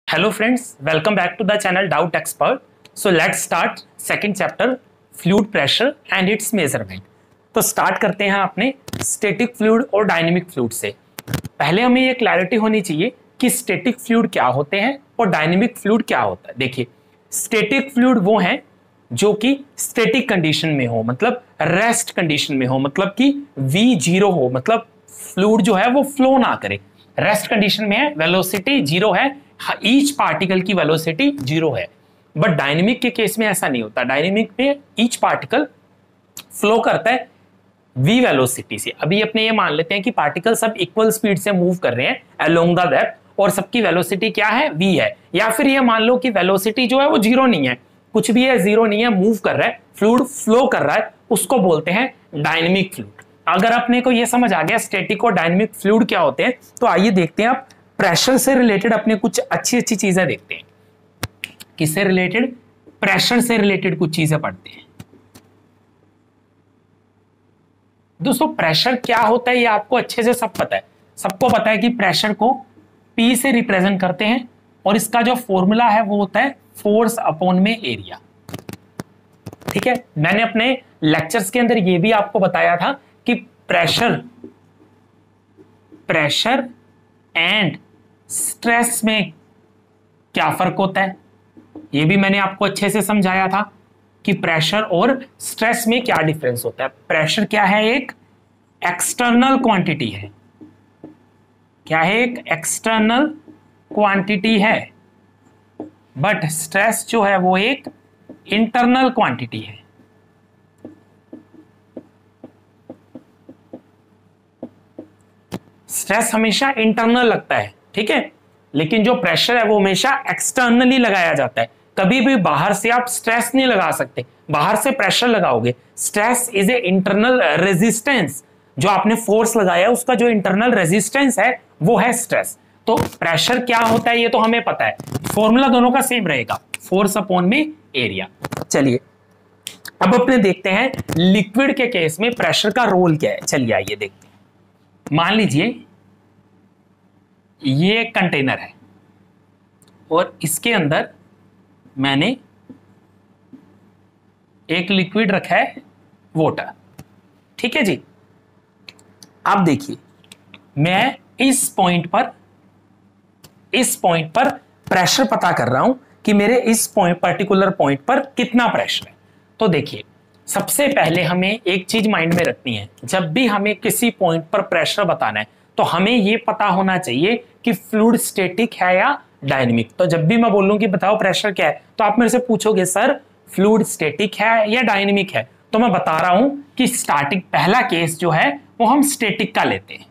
Hello friends, welcome back to the channel Doubt Expert. So let's start second chapter fluid pressure and its measurement. तो start करते हैं अपने static fluid और dynamic fluid से। पहले हमें ये क्लैरिटी होनी चाहिए कि स्टैटिक फ्लूइड क्या होते हैं और डायनेमिक फ्लूइड क्या होता है। देखिए, स्टैटिक फ्लूइड वो हैं जो कि स्टैटिक कंडीशन में हो, मतलब रेस्ट कंडीशन में हो, मतलब कि V0 हो, मतलब फ्लूइड जो है वो फ्लो ना करे। रेस्ट कंडीशन में है, वेलोसिटी जीरो है, ईच पार्टिकल की वेलोसिटी जीरो है। बट डायनेमिक के केस में ऐसा नहीं होता। डायनेमिक में ईच पार्टिकल फ्लो करता है v वेलोसिटी से। अभी अपने ये मान लेते हैं कि पार्टिकल सब इक्वल स्पीड से मूव कर रहे हैं अलोंग द डेप्थ और सबकी वेलोसिटी क्या है, v है। या फिर ये मान लो कि वेलोसिटी जो है वो जीरो नहीं है, कुछ भी है, जीरो नहीं है, मूव कर रहा है, फ्लूइड फ्लो कर रहा है, उसको बोलते हैं डायनेमिक फ्लूइड। अगर अपने को ये समझ आ गया स्टैटिक और डायनेमिक फ्लूइड क्या होते हैं, तो आइए देखते हैं आप प्रेशर से रिलेटेड अपने कुछ अच्छी अच्छी चीजें देखते हैं। किससे रिलेटेड? प्रेशर से रिलेटेड कुछ चीजें पढ़ते हैं। दोस्तों, प्रेशर क्या होता है ये आपको अच्छे से सब पता है। सबको पता है कि प्रेशर को P से रिप्रेजेंट करते हैं और इसका जो फॉर्मूला है वो होता है फोर्स अपॉन में एरिया। ठीक है, मैंने अपने लेक्चर्स के अंदर ये भी आपको बताया था कि प्रेशर एंड स्ट्रेस में क्या फर्क होता है, ये भी मैंने आपको अच्छे से समझाया था कि प्रेशर और स्ट्रेस में क्या डिफरेंस होता है। प्रेशर क्या है? एक एक्सटर्नल क्वांटिटी है। क्या है? एक एक्सटर्नल क्वांटिटी है। बट स्ट्रेस जो है वो एक इंटरनल क्वांटिटी है। स्ट्रेस हमेशा इंटरनल लगता है, ठीक है, लेकिन जो प्रेशर है वो हमेशा एक्सटर्नली लगाया जाता है। कभी भी बाहर से आप स्ट्रेस नहीं लगा सकते, बाहर से प्रेशर लगाओगे। Stress is a internal resistance, जो आपने फोर्स लगाया उसका जो इंटरनल रेजिस्टेंस है वो है स्ट्रेस। तो प्रेशर क्या होता है ये तो हमें पता है, फॉर्मूला दोनों का सेम रहेगा, फोर्स अपॉन में एरिया। चलिए अब अपने देखते हैं लिक्विड के केस में प्रेशर का रोल क्या है। चलिए आइए देखते हैं। मान लीजिए ये एक कंटेनर है और इसके अंदर मैंने एक लिक्विड रखा है, वाटर। ठीक है जी। अब देखिए, मैं इस पॉइंट पर प्रेशर पता कर रहा हूं कि मेरे इस पर्टिकुलर पॉइंट पर कितना प्रेशर है। तो देखिए, सबसे पहले हमें एक चीज माइंड में रखनी है, जब भी हमें किसी पॉइंट पर प्रेशर बताना है तो हमें यह पता होना चाहिए कि फ्लूइड स्टैटिक है या डायनेमिक। तो जब भी मैं बोलूं कि बताओ प्रेशर क्या है, तो आप मेरे से पूछोगे सर फ्लूइड स्टैटिक है या डायनेमिक है, तो मैं बता रहा हूं कि स्टार्टिंग पहला केस जो है वो हम स्टैटिक का लेते हैं।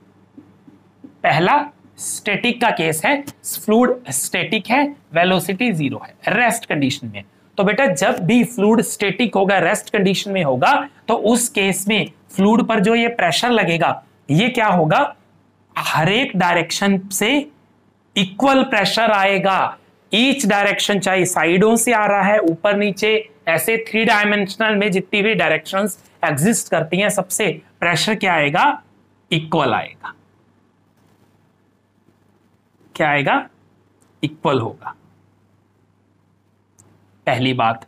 पहला स्टैटिक का केस है, फ्लूइड स्टैटिक है, वेलोसिटी जीरो है, रेस्ट कंडीशन में। तो बेटा जब भी फ्लूइड स्टैटिक होगा, रेस्ट कंडीशन में होगा, तो उस केस में फ्लूइड पर जो ये प्रेशर लगेगा ये क्या होगा, हर एक डायरेक्शन से इक्वल प्रेशर आएगा। ईच डायरेक्शन, चाहे साइडों से आ रहा है, ऊपर नीचे, ऐसे थ्री डायमेंशनल में जितनी भी डायरेक्शंस एग्जिस्ट करती हैं सबसे प्रेशर क्या आएगा, इक्वल आएगा। क्या आएगा? इक्वल होगा। पहली बात।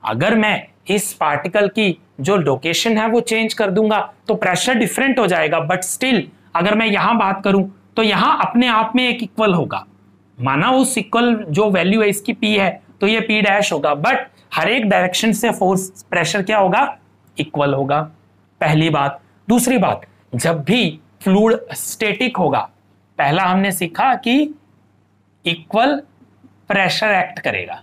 अगर मैं इस पार्टिकल की जो लोकेशन है वो चेंज कर दूंगा तो प्रेशर डिफरेंट हो जाएगा, बट स्टिल अगर मैं यहां बात करूं तो यहां अपने आप में एक इक्वल होगा। माना उस इक्वल जो वैल्यू है इसकी P है तो ये P डैश होगा, बट हर एक डायरेक्शन से फोर्स प्रेशर क्या होगा, इक्वल होगा। पहली बात। दूसरी बात, जब भी फ्लूइड स्टैटिक होगा, पहला हमने सीखा कि इक्वल प्रेशर एक्ट करेगा।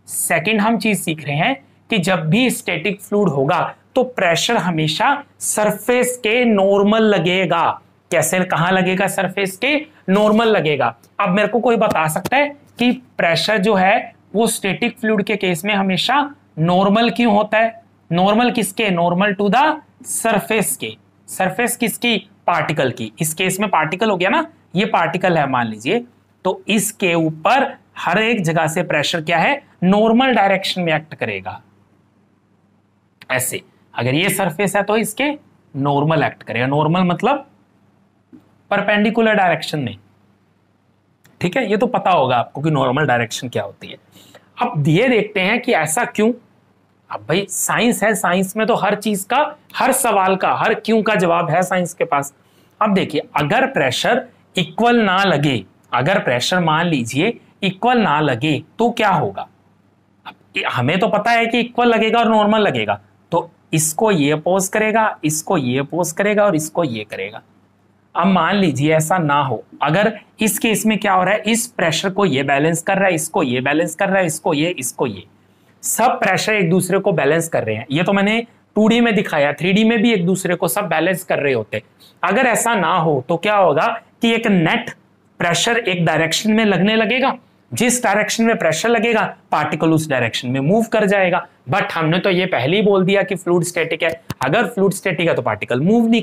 सेकंड हम चीज सीख रहे हैं कि जब भी स्टैटिक फ्लूइड होगा तो प्रेशर हमेशा सरफेस के नॉर्मल लगेगा। कैसे, कहां लगेगा? सरफेस के नॉर्मल लगेगा। अब मेरे को कोई बता सकता है कि प्रेशर जो है वो स्टैटिक फ्लूइड के केस में हमेशा नॉर्मल क्यों होता है? नॉर्मल किसके? नॉर्मल टू द सरफेस के। सरफेस किसकी? पार्टिकल की। इस केस में पार्टिकल हो गया ना, ये पार्टिकल है मान लीजिए, तो इसके ऊपर हर एक जगह से प्रेशर क्या है, नॉर्मल डायरेक्शन में एक्ट करेगा। ऐसे अगर ये सरफेस है तो इसके नॉर्मल एक्ट करेगा। नॉर्मल मतलब परपेंडिकुलर डायरेक्शन में। ठीक है, ये तो पता होगा आपको कि नॉर्मल डायरेक्शन क्या होती है। अब ये देखते हैं कि ऐसा क्यों। अब भाई साइंस है, साइंस में तो हर चीज का, हर सवाल का, हर क्यों का जवाब है साइंस के पास। अब देखिए, अगर प्रेशर इक्वल ना लगे, अगर प्रेशर मान लीजिए इक्वल ना लगे तो क्या होगा। हमें तो पता है कि इक्वल लगेगा और नॉर्मल लगेगा, तो इसको ये अपोज करेगा, इसको ये अपोज करेगा और इसको ये करेगा। अब मान लीजिए ऐसा ना हो, अगर इस केस में क्या हो रहा है, इस प्रेशर को ये बैलेंस कर रहा है, इसको ये बैलेंस कर रहा है, इसको ये, सब प्रेशर एक दूसरे को बैलेंस कर रहे हैं। ये तो मैंने 2D में दिखाया, 3D में भी एक दूसरे को सब बैलेंस कर रहे होते। अगर ऐसा ना हो तो क्या होगा कि एक नेट प्रेशर एक डायरेक्शन में लगने लगेगा, जिस डायरेक्शन में प्रेशर लगेगा पार्टिकल उस डायरेक्शन में मूव कर जाएगा। बट हमने तो ये पहले ही बोल दिया कि फ्लूइड स्टैटिक है। अगर फ्लूइड स्टैटिक है तो पार्टिकल मूव नहीं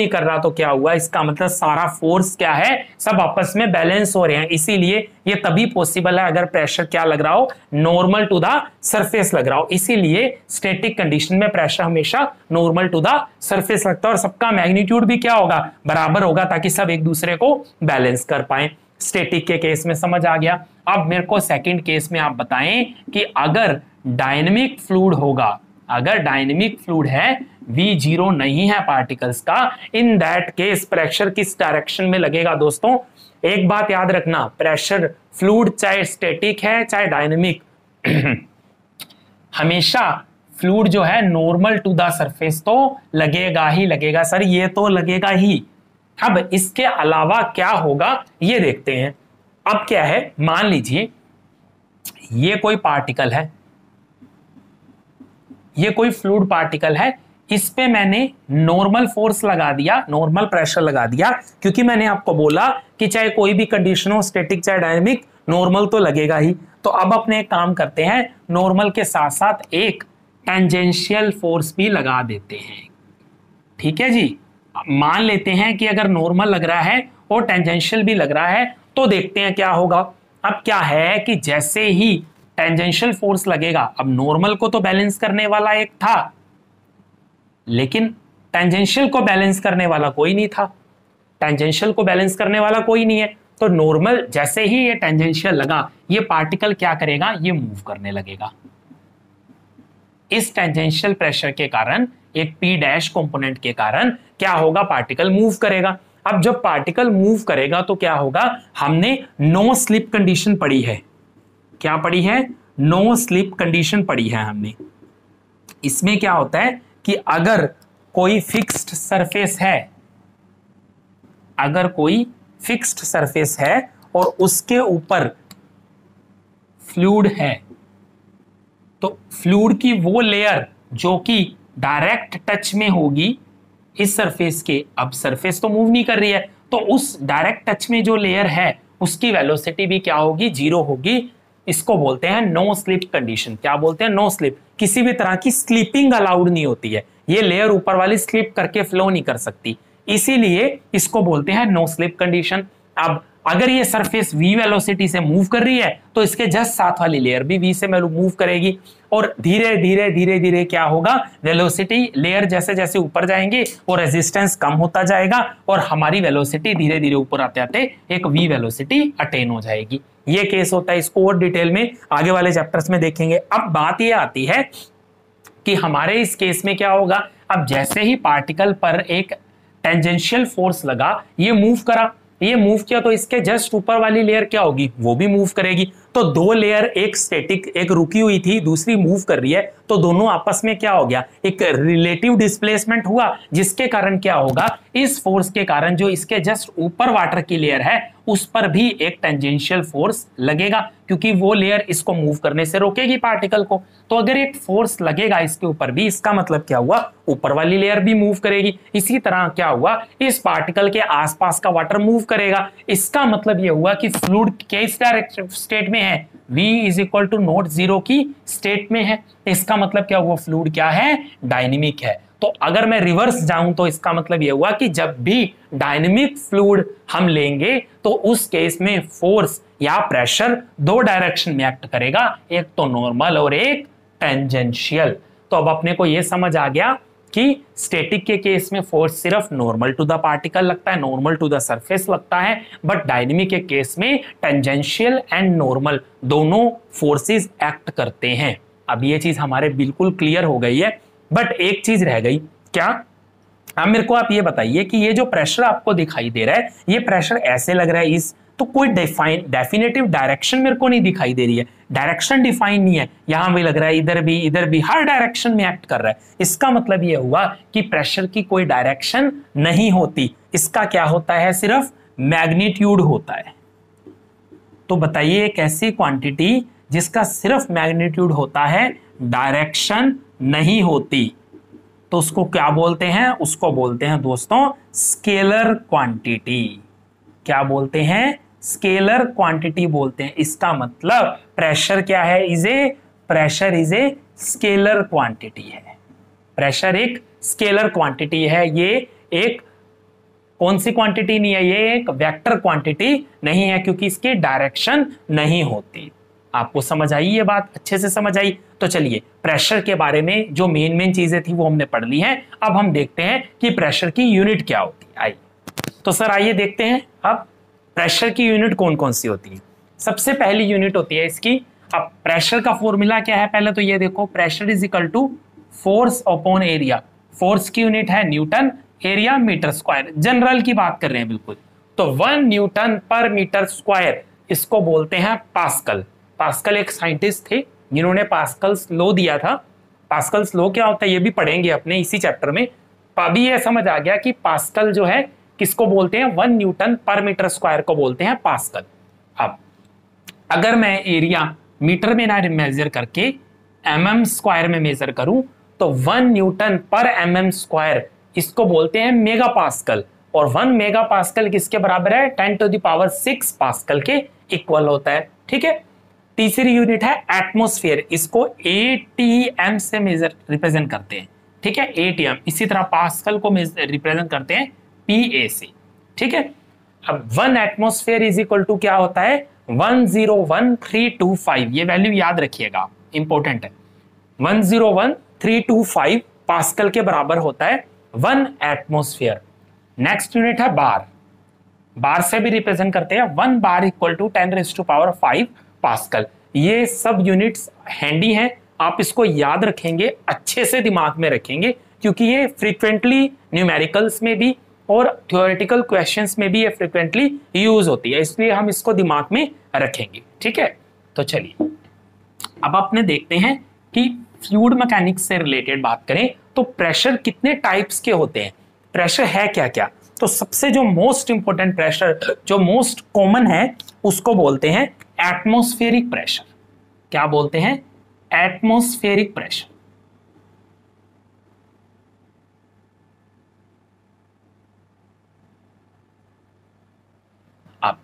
कर रहा, तो क्या हुआ, इसका मतलब सारा फोर्स क्या है, सब आपस में बैलेंस हो रहे हैं। इसीलिए ये तभी पॉसिबल है अगर प्रेशर क्या लग रहा हो, नॉर्मल टू द सरफेस लग रहा हो। इसीलिए स्टैटिक कंडीशन में प्रेशर हमेशा नॉर्मल टू द सरफेस लगता है और सबका मैग्नीट्यूड भी क्या होगा, बराबर होगा, ताकि सब एक दूसरे को बैलेंस कर पाए। स्टैटिक के केस में समझ आ गया। अब मेरे को सेकंड केस में आप बताएं कि अगर डायनेमिक फ्लूइड होगा, अगर डायनेमिक फ्लूइड है, V0 नहीं है पार्टिकल्स का, इन दैट केस प्रेशर किस डायरेक्शन में लगेगा। दोस्तों एक बात याद रखना, प्रेशर फ्लूइड चाहे स्टैटिक है चाहे डायनेमिक, हमेशा फ्लूइड जो है नॉर्मल टू द सरफेस तो लगेगा ही लगेगा। सर ये तो लगेगा ही। अब इसके अलावा क्या होगा ये देखते हैं। अब क्या है, मान लीजिए ये कोई पार्टिकल है, ये कोई फ्लूइड पार्टिकल है, इस पे मैंने नॉर्मल फोर्स लगा दिया, नॉर्मल प्रेशर लगा दिया, क्योंकि मैंने आपको बोला कि चाहे कोई भी कंडीशन हो, स्टैटिक चाहे डायनेमिक, नॉर्मल तो लगेगा ही। तो अब अपने एक काम करते हैं, नॉर्मल के साथ साथ एक टेंजेंशियल फोर्स भी लगा देते हैं। ठीक है जी, मान लेते हैं कि अगर नॉर्मल लग रहा है और टेंजेंशियल भी लग रहा है, तो देखते हैं क्या होगा। अब क्या है कि जैसे ही टेंजेंशियल फोर्स लगेगा, अब नॉर्मल को तो बैलेंस करने वाला एक था, लेकिन टेंजेंशियल को बैलेंस करने वाला कोई नहीं था, टेंजेंशियल को बैलेंस करने वाला कोई नहीं है। तो नॉर्मल जैसे ही ये टेंजेंशियल लगा, ये पार्टिकल क्या करेगा, ये मूव करने लगेगा। इस टेंजेंशियल प्रेशर के कारण, एक P डैश कंपोनेंट के कारण क्या होगा, पार्टिकल मूव करेगा। अब जब पार्टिकल मूव करेगा तो क्या होगा, हमने नो स्लिप कंडीशन पढ़ी है। क्या पढ़ी है, नो स्लिप कंडीशन पढ़ी है हमने। इसमें क्या होता है कि अगर कोई फिक्स्ड सरफेस है, अगर कोई फिक्स्ड सरफेस है और उसके ऊपर फ्लूइड है, तो फ्लूइड की वो लेयर जो कि डायरेक्ट टच में होगी इस सरफेस के, अब सरफेस तो मूव नहीं कर रही है, तो उस डायरेक्ट टच में जो लेयर है उसकी वेलोसिटी भी क्या होगी, 0 होगी। इसको बोलते हैं नो स्लिप कंडीशन। क्या बोलते हैं, नो स्लिप। किसी भी तरह की स्लिपिंग अलाउड नहीं होती है, ये लेयर ऊपर वाली स्लिप करके फ्लो नहीं कर सकती, इसीलिए इसको बोलते हैं नो स्लिप कंडीशन। अब अगर ये सरफेस v वेलोसिटी से मूव कर रही है तो इसके जस्ट साथ वाली लेयर भी v से मूव करेगी, और धीरे धीरे धीरे धीरे क्या होगा, वेलोसिटी लेयर जैसे जैसे ऊपर जाएंगे वो रेजिस्टेंस कम होता जाएगा और हमारी वेलोसिटी धीरे धीरे ऊपर आते आते एक v वेलोसिटी अटेन हो जाएगी। ये केस होता है, इसको और डिटेल में आगे वाले चैप्टर्स में देखेंगे। अब बात ये आती है कि हमारे इस केस में क्या होगा। अब जैसे ही पार्टिकल पर एक टेंजेंशियल फोर्स लगा, ये मूव करा, ये मूव किया, तो इसके जस्ट ऊपर वाली लेयर क्या होगी, वो भी मूव करेगी। तो दो लेयर, एक स्टैटिक, एक रुकी हुई थी, दूसरी मूव कर रही है, तो दोनों आपस में क्या हो गया, एक रिलेटिव डिस्प्लेसमेंट हुआ, जिसके कारण क्या होगा, इस फोर्स के कारण जो इसके जस्ट ऊपर वाटर की लेयर है उस पर भी एक टेंजेंशियल फोर्स लगेगा, क्योंकि वो लेयर इसको मूव करने से रोकेगी पार्टिकल को। तो अगर एक फोर्स लगेगा इसके ऊपर भी, इसका मतलब क्या हुआ, ऊपर वाली लेयर भी मूव करेगी। इसी तरह क्या हुआ, इस पार्टिकल के आसपास का वाटर मूव करेगा। इसका मतलब यह हुआ कि फ्लूइड किस डायरेक्शन स्टेट में है, v is equal to naught 0 की स्टेट में है। इसका मतलब क्या हुआ, फ्लूइड क्या है, डायनेमिक है। तो अगर मैं रिवर्स जाऊं तो इसका मतलब यह हुआ कि जब भी डायनेमिक फ्लूइड हम लेंगे तो उस केस में फोर्स या प्रेशर दो डायरेक्शन में एक्ट करेगा, एक तो नॉर्मल और एक टेंजेंशियल। तो अब अपने को यह समझ आ गया कि स्टैटिक के केस में फोर्स सिर्फ नॉर्मल टू द पार्टिकल लगता है, नॉर्मल टू द सरफेस लगता है, बट डायनेमिक के केस में टेंजेंशियल एंड नॉर्मल दोनों फोर्सेस एक्ट करते हैं। अब ये चीज हमारे बिल्कुल क्लियर हो गई है, बट एक चीज रह गई, क्या? अब मेरे को आप ये बताइए कि ये जो प्रेशर आपको दिखाई दे रहा है, ये प्रेशर ऐसे लग रहा है इस, तो कोई डेफिनेटिव डायरेक्शन मेरे को नहीं दिखाई दे रही है, डायरेक्शन डिफाइन नहीं है, यहां भी लग रहा है, इधर भी हर डायरेक्शन में एक्ट कर रहा है। इसका मतलब ये हुआ कि प्रेशर की कोई डायरेक्शन नहीं होती, इसका क्या होता है, सिर्फ मैग्नीट्यूड होता है। तो बताइए एक ऐसी क्वांटिटी जिसका सिर्फ मैग्नीट्यूड होता है, डायरेक्शन नहीं होती, तो उसको क्या बोलते हैं? उसको बोलते हैं दोस्तों स्केलर क्वांटिटी। क्या बोलते हैं? स्केलर क्वांटिटी बोलते हैं। इसका मतलब प्रेशर क्या है? Pressure is a scalar quantity है। प्रेशर एक स्केलर क्वांटिटी है। ये एक कौन सी क्वांटिटी नहीं है? ये एक वेक्टर क्वांटिटी नहीं है, क्योंकि इसकी डायरेक्शन नहीं होती। आपको समझ आई ये बात? अच्छे से समझ आई? तो चलिए प्रेशर के बारे में जो मेन चीजें थी वो हमने पढ़ ली हैं। अब हम देखते हैं कि प्रेशर की यूनिट क्या होती है। आइए तो सर आइए देखते हैं अब प्रेशर की यूनिट कौन कौन सी होती है। सबसे पहली यूनिट होती है इसकी, अब प्रेशर का फॉर्मूला क्या है? पहले तो ये देखो, pressure is equal to force upon area. Force की यूनिट है newton, area metre square. General की बात कर रहे हैं बिल्कुल। तो 1 न्यूटन पर मीटर स्क्वायर, इसको बोलते हैं पास्कल। पास्कल एक साइंटिस्ट थे जिन्होंने पास्कल्स लॉ दिया था। पास्कल्स लॉ क्या होता है ये भी पढ़ेंगे अपने इसी चैप्टर में। अभी ये समझ आ गया कि पास्कल जो है किसको बोलते हैं? 1 न्यूटन पर मीटर स्क्वायर को बोलते हैं पास्कल। अब अगर मैं एरिया मीटर में ना मेजर करके mm स्क्वायर में मेजर करूं, तो 1 न्यूटन पर mm स्क्वायर इसको बोलते हैं मेगा पास्कल। और 1 मेगा पास्कल किसके बराबर है? 10⁶ पास्कल के इक्वल होता है। ठीक है। तीसरी यूनिट है एटमॉस्फेयर, इसको ATM से मेजर रिप्रेजेंट करते हैं। ठीक है, ATM। इसी तरह पास्कल को रिप्रेजेंट करते हैं PA से। ठीक है। अब 1 एटमॉस्फेयर इज इक्वल टू क्या होता है? 101325। ये वैल्यू याद रखिएगा, इंपॉर्टेंट है। 101325 पास्कल के बराबर होता है 1 एटमॉस्फेयर। नेक्स्ट यूनिट है बार। बार से भी रिप्रेजेंट करते हैं 1 बार इक्वल टू 10⁵ पास्कल। ये सब यूनिट्स हैंडी हैं, आप इसको याद रखेंगे, अच्छे से दिमाग में रखेंगे, क्योंकि ये फ्रीक्वेंटली न्यूमेरिकल्स में भी और थ्योरेटिकल क्वेश्चंस में भी ये फ्रीक्वेंटली यूज होती है, इसलिए हम इसको दिमाग में रखेंगे। ठीक है। तो चलिए अब अपने देखते हैं कि फ्लूइड मैकेनिक्स से रिलेटेड बात करें तो प्रेशर कितने टाइप्स के होते हैं, प्रेशर है क्या क्या। तो सबसे जो मोस्ट इंपॉर्टेंट प्रेशर, जो मोस्ट कॉमन है, उसको बोलते हैं एटमॉस्फेरिक प्रेशर। क्या बोलते हैं? Atmospheric pressure. अब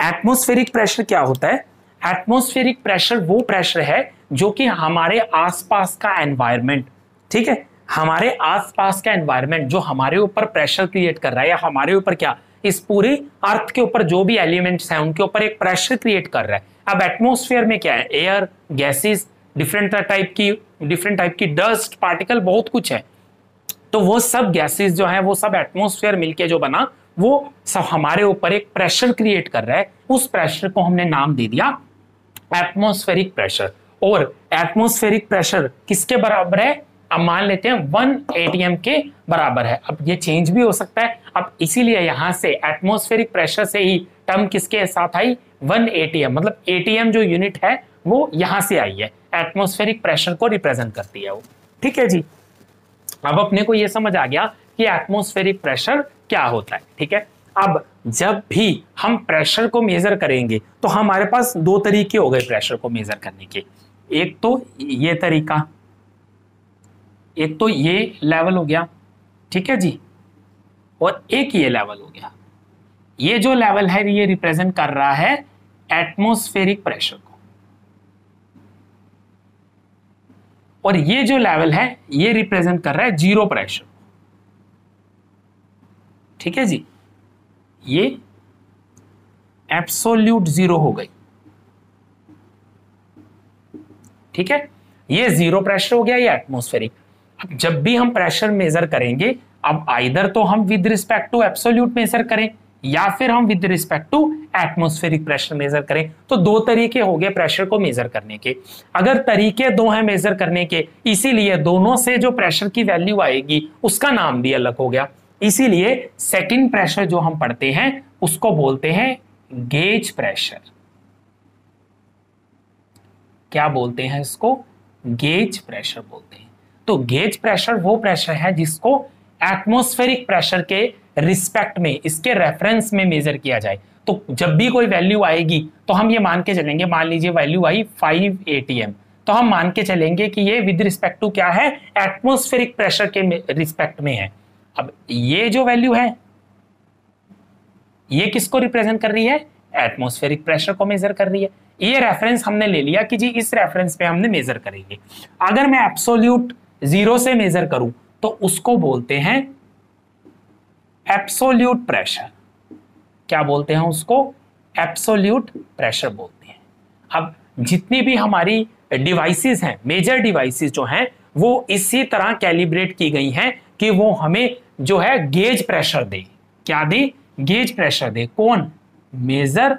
एटमॉस्फेरिक प्रेशर क्या होता है? एटमॉस्फेरिक प्रेशर वो प्रेशर है जो कि हमारे आसपास का एनवायरनमेंट, ठीक है, हमारे आसपास का एनवायरनमेंट जो हमारे ऊपर प्रेशर क्रिएट कर रहा है, या हमारे ऊपर क्या, इस पूरे अर्थ के ऊपर जो भी एलिमेंट्स हैं उनके ऊपर एक प्रेशर क्रिएट कर रहा है। अब एटमॉस्फेयर में क्या है? एयर, गैसेस, डिफरेंट टाइप की डस्ट, पार्टिकल, बहुत कुछ है। तो वो सब गैसेस जो है, वो सब एटमॉस्फेयर मिलके जो बना, वो सब हमारे ऊपर एक प्रेशर क्रिएट कर रहा है। उस प्रेशर को हमने नाम दे दिया एटमॉस्फेरिक प्रेशर। और एटमॉस्फेरिक प्रेशर किसके बराबर है? अब मान लेते हैं 1 ATM के बराबर है। अब ये चेंज भी हो सकता है। अब इसीलिए यहां से एटमॉस्फेरिक प्रेशर से ही टर्म किसके साथ आई? 1 ATM। मतलब ATM जो यूनिट है वो यहां से आई है, एटमॉस्फेरिक प्रेशर को रिप्रेजेंट करती है वो। ठीक है जी। अब अपने को ये समझ आ गया कि एटमॉस्फेरिक प्रेशर क्या होता है। ठीक है। अब जब भी हम प्रेशर को मेजर करेंगे तो हमारे पास 2 तरीके हो गए प्रेशर को मेजर करने के। एक तो ये तरीका, एक तो ये लेवल हो गया, ठीक है जी, और एक ये लेवल हो गया। ये जो लेवल है ये रिप्रेजेंट कर रहा है एटमॉस्फेरिक प्रेशर को, और ये जो लेवल है ये रिप्रेजेंट कर रहा है जीरो प्रेशर। ठीक है जी, ये एब्सोल्यूट जीरो हो गई। ठीक है, ये जीरो प्रेशर हो गया, ये एटमॉस्फेरिक। अब जब भी हम प्रेशर मेजर करेंगे, अब आइदर तो हम with respect to absolute measure करें या फिर हम with respect to atmospheric pressure measure करें। तो दो तरीके हो गए प्रेशर को मेजर करने के। अगर तरीके दो हैं मेजर करने के, इसीलिए दोनों से जो प्रेशर की वैल्यू आएगी उसका नाम भी अलग हो गया। इसीलिए सेकंड प्रेशर जो हम पढ़ते हैं उसको बोलते हैं गेज प्रेशर। क्या बोलते हैं इसको? गेज प्रेशर बोलते हैं। तो गेज प्रेशर वो प्रेशर है जिसको एटमॉस्फेरिक प्रेशर के रिस्पेक्ट में, इसके रेफरेंस में मेजर किया जाए। तो जब भी कोई वैल्यू आएगी तो हम ये मान के चलेंगे, मान लीजिए वैल्यू आई 5 atm, तो हम मान के चलेंगे कि ये विद रिस्पेक्ट टू क्या है? एटमॉस्फेरिक प्रेशर के रिस्पेक्ट में है। अब ये जो वैल्यू है ये किसको रिप्रेजेंट कर रही है? एटमॉस्फेरिक प्रेशर को मेजर कर रही है। ये रेफरेंस हमने ले लिया कि जी इस रेफरेंस पे हमने मेजर करेंगे। अगर मैं एब्सोल्यूट 0 से मेजर करूं तो उसको बोलते हैं एब्सोल्यूट प्रेशर। क्या बोलते हैं उसको? एब्सोल्यूट प्रेशर बोलते हैं। अब जितनी भी हमारी डिवाइसेस हैं, मेजर डिवाइसेस जो हैं, वो इसी तरह कैलिब्रेट की गई हैं कि वो हमें जो है गेज प्रेशर दे। क्या दे? गेज प्रेशर दे। कौन? मेजर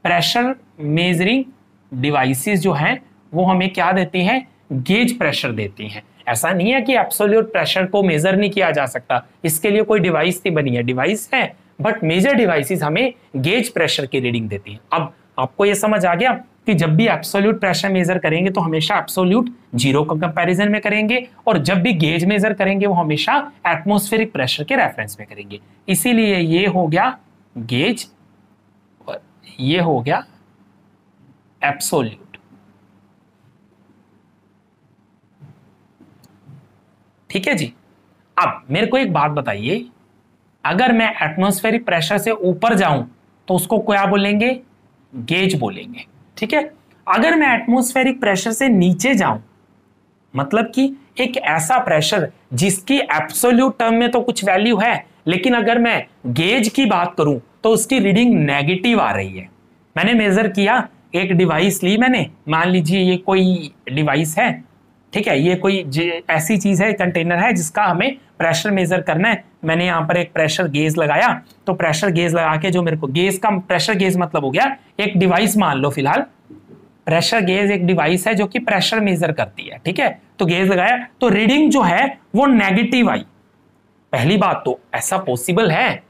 प्रेशर मेजरिंग डिवाइसेस जो हैं वो हमें क्या देती हैं? गेज प्रेशर देती हैं। ऐसा नहीं है कि एब्सोल्यूट प्रेशर को मेजर नहीं किया जा सकता, इसके लिए कोई डिवाइस नहीं बनी है, डिवाइस है, बट मेजर डिवाइसेस हमें गेज प्रेशर की रीडिंग देती हैं। अब आपको ये समझ आ गया कि जब भी एब्सोल्यूट प्रेशर मेजर करेंगे तो हमेशा एब्सोल्यूट 0 का कंपैरिजन में करेंगे, और जब भी गेज मेजर करेंगे वो हमेशा एटमॉस्फेरिक प्रेशर के रेफरेंस में करेंगे। इसीलिए ये हो गया गेज और ये हो गया एब्सोल्यूट। ठीक है जी। अब मेरे को एक बात बताइए, अगर मैं एटमॉस्फेरिक प्रेशर से ऊपर जाऊं तो उसको क्या बोलेंगे? गेज बोलेंगे। ठीक है। अगर मैं एटमॉस्फेरिक प्रेशर से नीचे जाऊं, मतलब कि एक ऐसा प्रेशर जिसकी एब्सोल्यूट टर्म में तो कुछ वैल्यू है, लेकिन अगर मैं गेज की बात करूं तो उसकी रीडिंग नेगेटिव आ रही है। मैंने मेजर किया, एक डिवाइस ली मैंने, मान लीजिए ये कोई डिवाइस है, ठीक है, ये कोई ऐसी चीज है, कंटेनर है जिसका हमें प्रेशर मेजर करना है। मैंने यहाँ पर एक प्रेशर गेज लगाया, तो प्रेशर गेज लगा के जो मेरे को गेज का प्रेशर गेज मतलब हो गया एक डिवाइस, मान लो फिलहाल प्रेशर गेज एक डिवाइस है जो कि प्रेशर मेजर करती है। ठीक है, तो गेज लगाया तो रीडिंग जो है वो नेगेटिव आई। पहली बात तो ऐसा पॉसिबल है?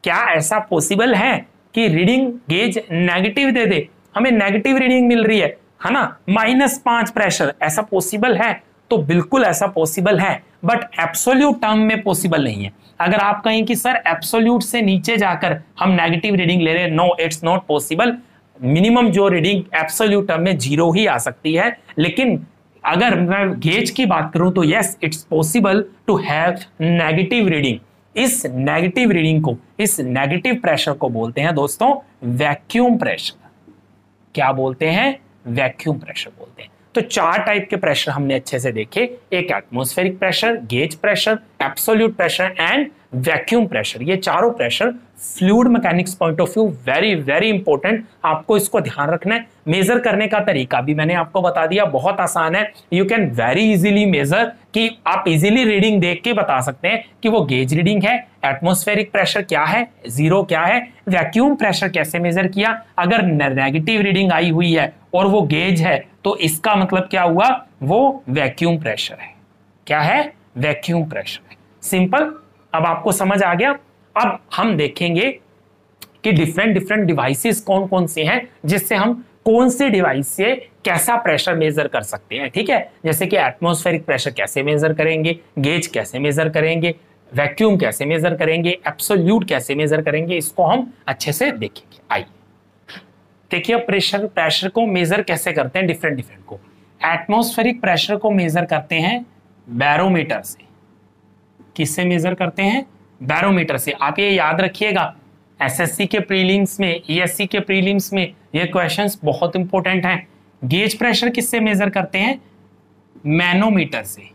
क्या ऐसा पॉसिबल है कि रीडिंग गेज नेगेटिव दे दे? हमें नेगेटिव रीडिंग मिल रही है ना, -5 प्रेशर, ऐसा पॉसिबल है? तो बिल्कुल ऐसा पॉसिबल है, बट एब्सोल्यूट टर्म में पॉसिबल नहीं है। अगर आप कहें कि सर एब्सोल्यूट से नीचे जाकर हम नेगेटिव रीडिंग ले रहे हैं, no it's not possible. Minimum जो रीडिंग एब्सोल्यूट टर्म में 0 ही आ सकती है, लेकिन अगर मैं गेज की बात करूं तो yes it's possible to have negative reading. इस नेगेटिव रीडिंग को, इस नेगेटिव प्रेशर को बोलते हैं दोस्तों वैक्यूम प्रेशर। क्या बोलते हैं? वैक्यूम प्रेशर बोलते हैं। तो 4 टाइप के प्रेशर हमने अच्छे से देखे, एक atmospheric pressure, gauge pressure, absolute pressure and vacuum pressure. ये चारों pressure fluid mechanics point of view very very important, आपको इसको ध्यान रखना है। मेजर करने का तरीका भी मैंने आपको बता दिया, बहुत आसान है। You can very easily measure, कि आप इजीली रीडिंग देख के बता सकते हैं कि वो गेज रीडिंग है, एटमॉस्फेरिक प्रेशर क्या है, 0 क्या है, वैक्यूम प्रेशर कैसे मेजर किया। अगर नेगेटिव रीडिंग आई हुई है और वो गेज है तो इसका मतलब क्या हुआ? वो वैक्यूम प्रेशर है। क्या है? वैक्यूम प्रेशर है। सिंपल, अब आपको समझ आ गया। अब हम देखेंगे कि डिफरेंट डिवाइसेस कौन कौन से हैं जिससे हम कौन से डिवाइस से कैसा प्रेशर मेजर कर सकते हैं। ठीक है, जैसे कि एटमॉस्फेरिक प्रेशर कैसे मेजर करेंगे, गेज कैसे मेजर करेंगे, वैक्यूम कैसे मेजर करेंगे, एब्सोल्यूट कैसे मेजर करेंगे, इसको हम अच्छे से देखेंगे। आइए देखिए प्रेशर को मेजर कैसे करते हैं डिफरेंट को। एटमॉस्फेरिक प्रेशर को मेजर करते हैं बैरोमीटर से। किससे मेजर करते हैं? बैरोमीटर से। आप ये याद रखिएगा, एसएससी के प्रीलिम्स में, ईएससी के प्रीलिम्स में ये क्वेश्चंस बहुत इंपॉर्टेंट हैं। गेज प्रेशर किससे मेजर करते हैं? मैनोमीटर से।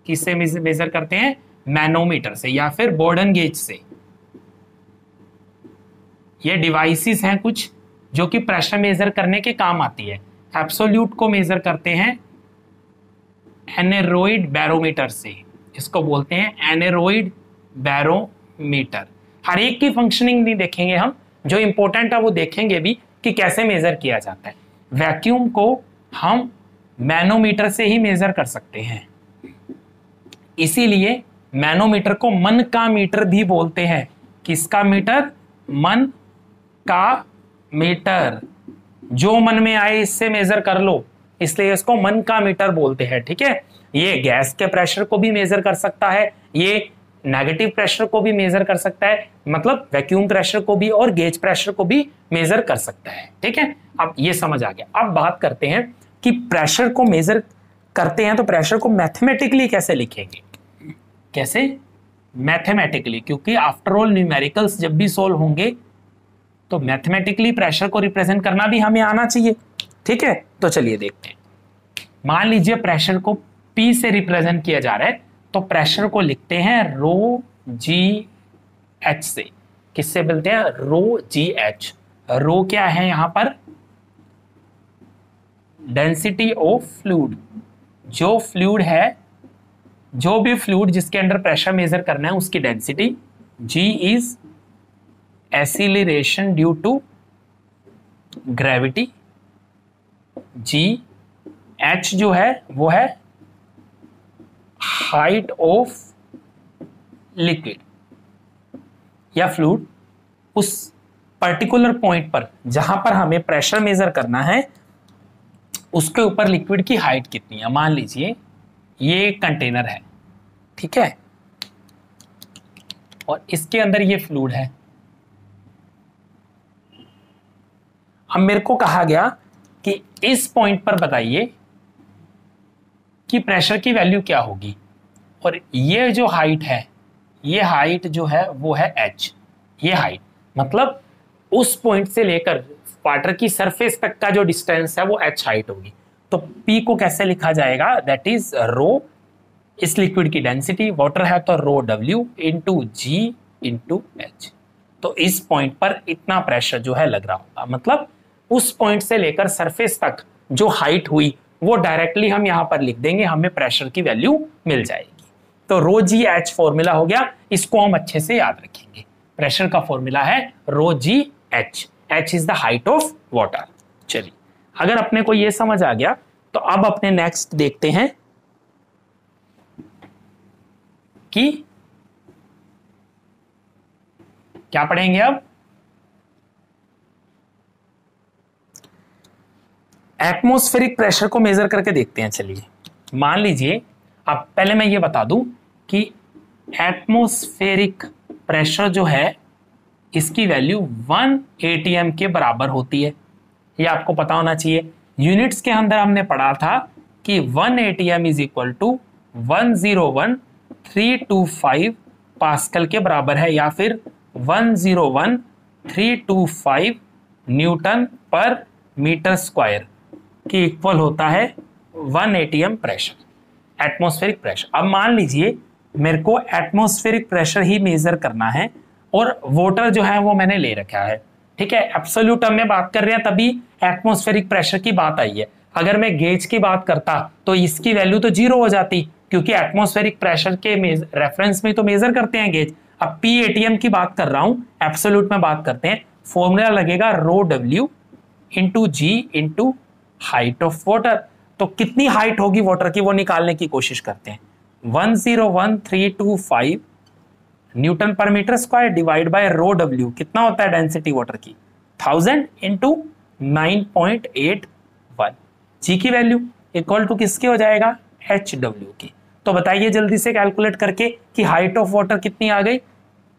किससे मेजर करते हैं? मैनोमीटर से या फिर बोर्डन गेज से। ये डिवाइसेस हैं कुछ जो कि प्रेशर मेजर करने के काम आती है। एब्सोल्यूट को मेजर करते हैं एनेरोइड बैरोमीटर से, इसको बोलते हैं एनेरोइड बैरोमीटर। हर एक की फंक्शनिंग नहीं देखेंगे हम, जो इंपॉर्टेंट है वो देखेंगे भी कि कैसे मेजर किया जाता है। वैक्यूम को हम मैनोमीटर से ही मेजर कर सकते हैं, इसीलिए मैनोमीटर को मन का मीटर भी बोलते हैं। किसका मीटर? मन का मीटर। जो मन में आए इससे मेजर कर लो, इसलिए इसको मन का मीटर बोलते हैं। ठीक है, ये गैस के प्रेशर को भी मेजर कर सकता है, ये नेगेटिव प्रेशर को भी मेजर कर सकता है, मतलब वैक्यूम प्रेशर को भी और गेज प्रेशर को भी मेजर कर सकता है। ठीक है, अब ये समझ आ गया। अब बात करते हैं कि प्रेशर को मेजर करते हैं तो प्रेशर को मैथमेटिकली कैसे लिखेंगे। कैसे? मैथमेटिकली, क्योंकि आफ्टर ऑल न्यूमेरिकल्स जब भी सोल्व होंगे तो मैथमेटिकली प्रेशर को रिप्रेजेंट करना भी हमें आना चाहिए। ठीक है, तो चलिए देखते हैं। मान लीजिए प्रेशर को P से रिप्रेजेंट किया जा रहा है, तो प्रेशर को लिखते हैं रो जी एच से। किससे बोलते हैं? रो जी एच। रो क्या है यहां पर? Density of fluid. जो फ्लूइड है, जो भी फ्लूइड जिसके अंडर प्रेशर मेजर करना है उसकी density. G is acceleration due to gravity. G h जो है वो है हाइट ऑफ लिक्विड या फ्लूइड। उस पर्टिकुलर पॉइंट पर जहां पर हमें प्रेशर मेजर करना है उसके ऊपर लिक्विड की हाइट कितनी है। मान लीजिए ये कंटेनर है, ठीक है, और इसके अंदर ये फ्लूइड है। अब मेरे को कहा गया कि इस पॉइंट पर बताइए कि प्रेशर की वैल्यू क्या होगी, और ये जो हाइट है, ये हाइट जो है वो है h। ये हाइट मतलब उस पॉइंट से लेकर वाटर की सरफेस तक का जो डिस्टेंस है वो h हाइट होगी। तो P को कैसे लिखा जाएगा? दैट इज रो, इस लिक्विड की डेंसिटी, वाटर है तो रो W into g into H. तो इस पॉइंट पर इतना प्रेशर जो है लग रहा होगा, मतलब उस पॉइंट से लेकर सरफेस तक जो हाइट हुई वो डायरेक्टली हम यहां पर लिख देंगे, हमें प्रेशर की वैल्यू मिल जाएगी। तो रो जी एच फॉर्मूला हो गया, इसको हम अच्छे से याद रखेंगे। प्रेशर का फॉर्मूला है rho g h. H is the height of water. चलिए, अगर अपने को ये समझ आ गया तो अब अपने नेक्स्ट देखते हैं कि क्या पढ़ेंगे। अब एटमॉस्फेरिक प्रेशर को मेजर करके देखते हैं। चलिए, मान लीजिए, अब पहले मैं ये बता दूं कि एटमॉस्फेरिक प्रेशर जो है इसकी वैल्यू 1 atm के बराबर होती है। ये आपको पता होना चाहिए। यूनिट्स के अंदर हमने पढ़ा था कि 1 atm is equal to 101325 pascal के बराबर है, या फिर 101325 न्यूटन पर मीटर स्क्वायर की इक्वल होता है 1 atm प्रेशर, एटमॉस्फेरिक प्रेशर। अब मान लीजिए मेरे को एटमॉस्फेरिक प्रेशर ही मेजर करना है और वाटर जो है वो मैंने ले रखा है। ठीक है, एब्सोल्यूट टर्म में बात कर रहे हैं तभी एटमॉस्फेरिक प्रेशर की बात आई है। अगर मैं गेज की बात करता तो इसकी वैल्यू तो 0 हो जाती, क्योंकि एटमॉस्फेरिक प्रेशर के रेफरेंस में तो मेजर करते हैं गेज। अब P atm की बात कर रहा हूं, एब्सोल्यूट में बात करते हैं, फॉर्मूला लगेगा rho W into g into height of water. तो कितनी हाइट होगी वाटर की वो निकालने की कोशिश करते हैं। 101325 न्यूटन पर metre square divide by rho W, कितना होता है डेंसिटी वाटर की? 1000 इंटू 9.81। जी की वैल्यू इक्वल टू किसके हो जाएगा? HW की। तो बताइए जल्दी से कैलकुलेट करके कि हाइट ऑफ वाटर कितनी आ गई।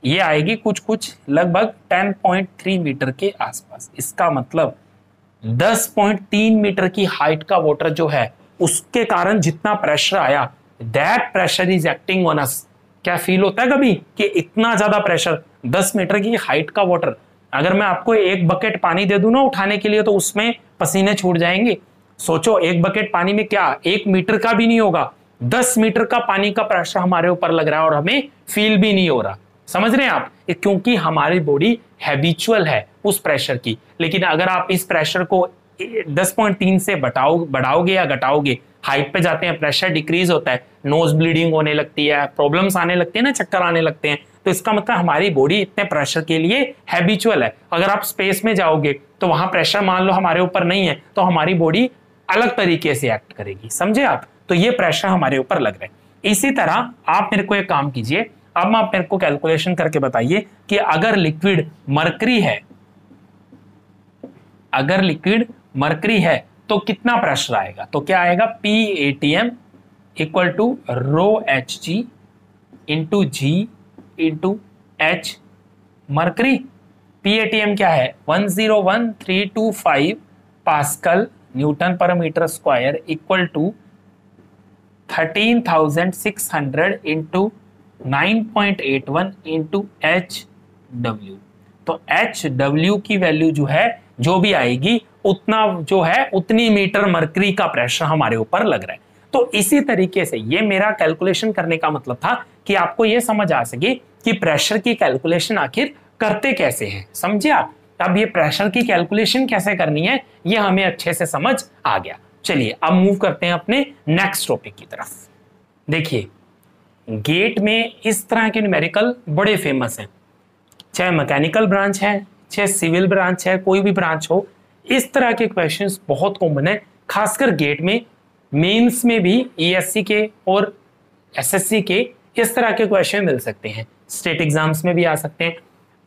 ये आएगी कुछ लगभग 10.3 मीटर के आसपास। इसका मतलब 10.3 मीटर की हाइट का वाटर जो है उसके कारण जितना प्रेशर आया, that pressure is acting on us. क्या फील होता है कभी कि इतना ज्यादा प्रेशर 10 मीटर की हाइट का वाटर, अगर मैं आपको एक बकेट पानी दे दूं ना उठाने के लिए तो उसमें पसीने छूट जाएंगे। सोचो, एक बकेट पानी में क्या 1 मीटर का भी नहीं होगा, 10 मीटर का पानी का प्रेशर हमारे ऊपर लग रहा है और हमें फील भी नहीं हो रहा। समझ रहे हैं आप? क्योंकि हमारी बॉडी हैबिचुअल है उस प्रेशर की। लेकिन अगर आप इस प्रेशर को 10.3 से बढ़ाओगे या घटाओगे हाइट पे जाते हैं प्रेशर डिक्रीज होता है, नोज ब्लीडिंग होने लगती है, प्रॉब्लम्स आने लगती है ना, चक्कर आने लगते हैं। तो इसका मतलब हमारी बॉडी इतने प्रेशर के लिए हैबिचुअल है। अगर आप स्पेस में जाओगे तो वहां प्रेशर मान लो हमारे ऊपर नहीं है, तो हमारी बॉडी अलग तरीके से एक्ट करेगी, समझे आप। तो ये प्रेशर हमारे ऊपर लग रहा है। इसी तरह आप मेरे को एक काम कीजिए, अब आप मेरे को कैलकुलेशन करके बताइए कि अगर लिक्विड मरकरी है, अगर लिक्विड मरकरी है तो कितना प्रेशर आएगा। तो क्या आएगा, PATM equal to ρHg into G into H mercury. PATM क्या है, 101325 पास्कल न्यूटन पर metre square equal to 13,600 into 9.81 into HW। तो HW की वैल्यू जो है, जो भी आएगी उतना जो है उतनी मीटर मरकरी का प्रेशर हमारे ऊपर लग रहा है। तो इसी तरीके से ये मेरा कैलकुलेशन करने का मतलब था कि आपको ये समझ आ सके कि प्रेशर की कैलकुलेशन आखिर करते कैसे हैं, समझे आप। अब ये प्रेशर की कैलकुलेशन कैसे करनी है ये हमें अच्छे से समझ आ गया। चलिए अब मूव करते हैं अपने नेक्स्ट टॉपिक की तरफ। देखिए गेट में इस तरह के न्यूमेरिकल बड़े फेमस हैं, चाहे मैकेनिकल ब्रांच है चाहे सिविल ब्रांच है, कोई भी ब्रांच हो, इस तरह के क्वेश्चंस बहुत कॉमन है। खासकर गेट में, मेंस में भी ESC के और SSC के इस तरह के क्वेश्चन मिल सकते हैं, स्टेट एग्जाम्स में भी आ सकते हैं।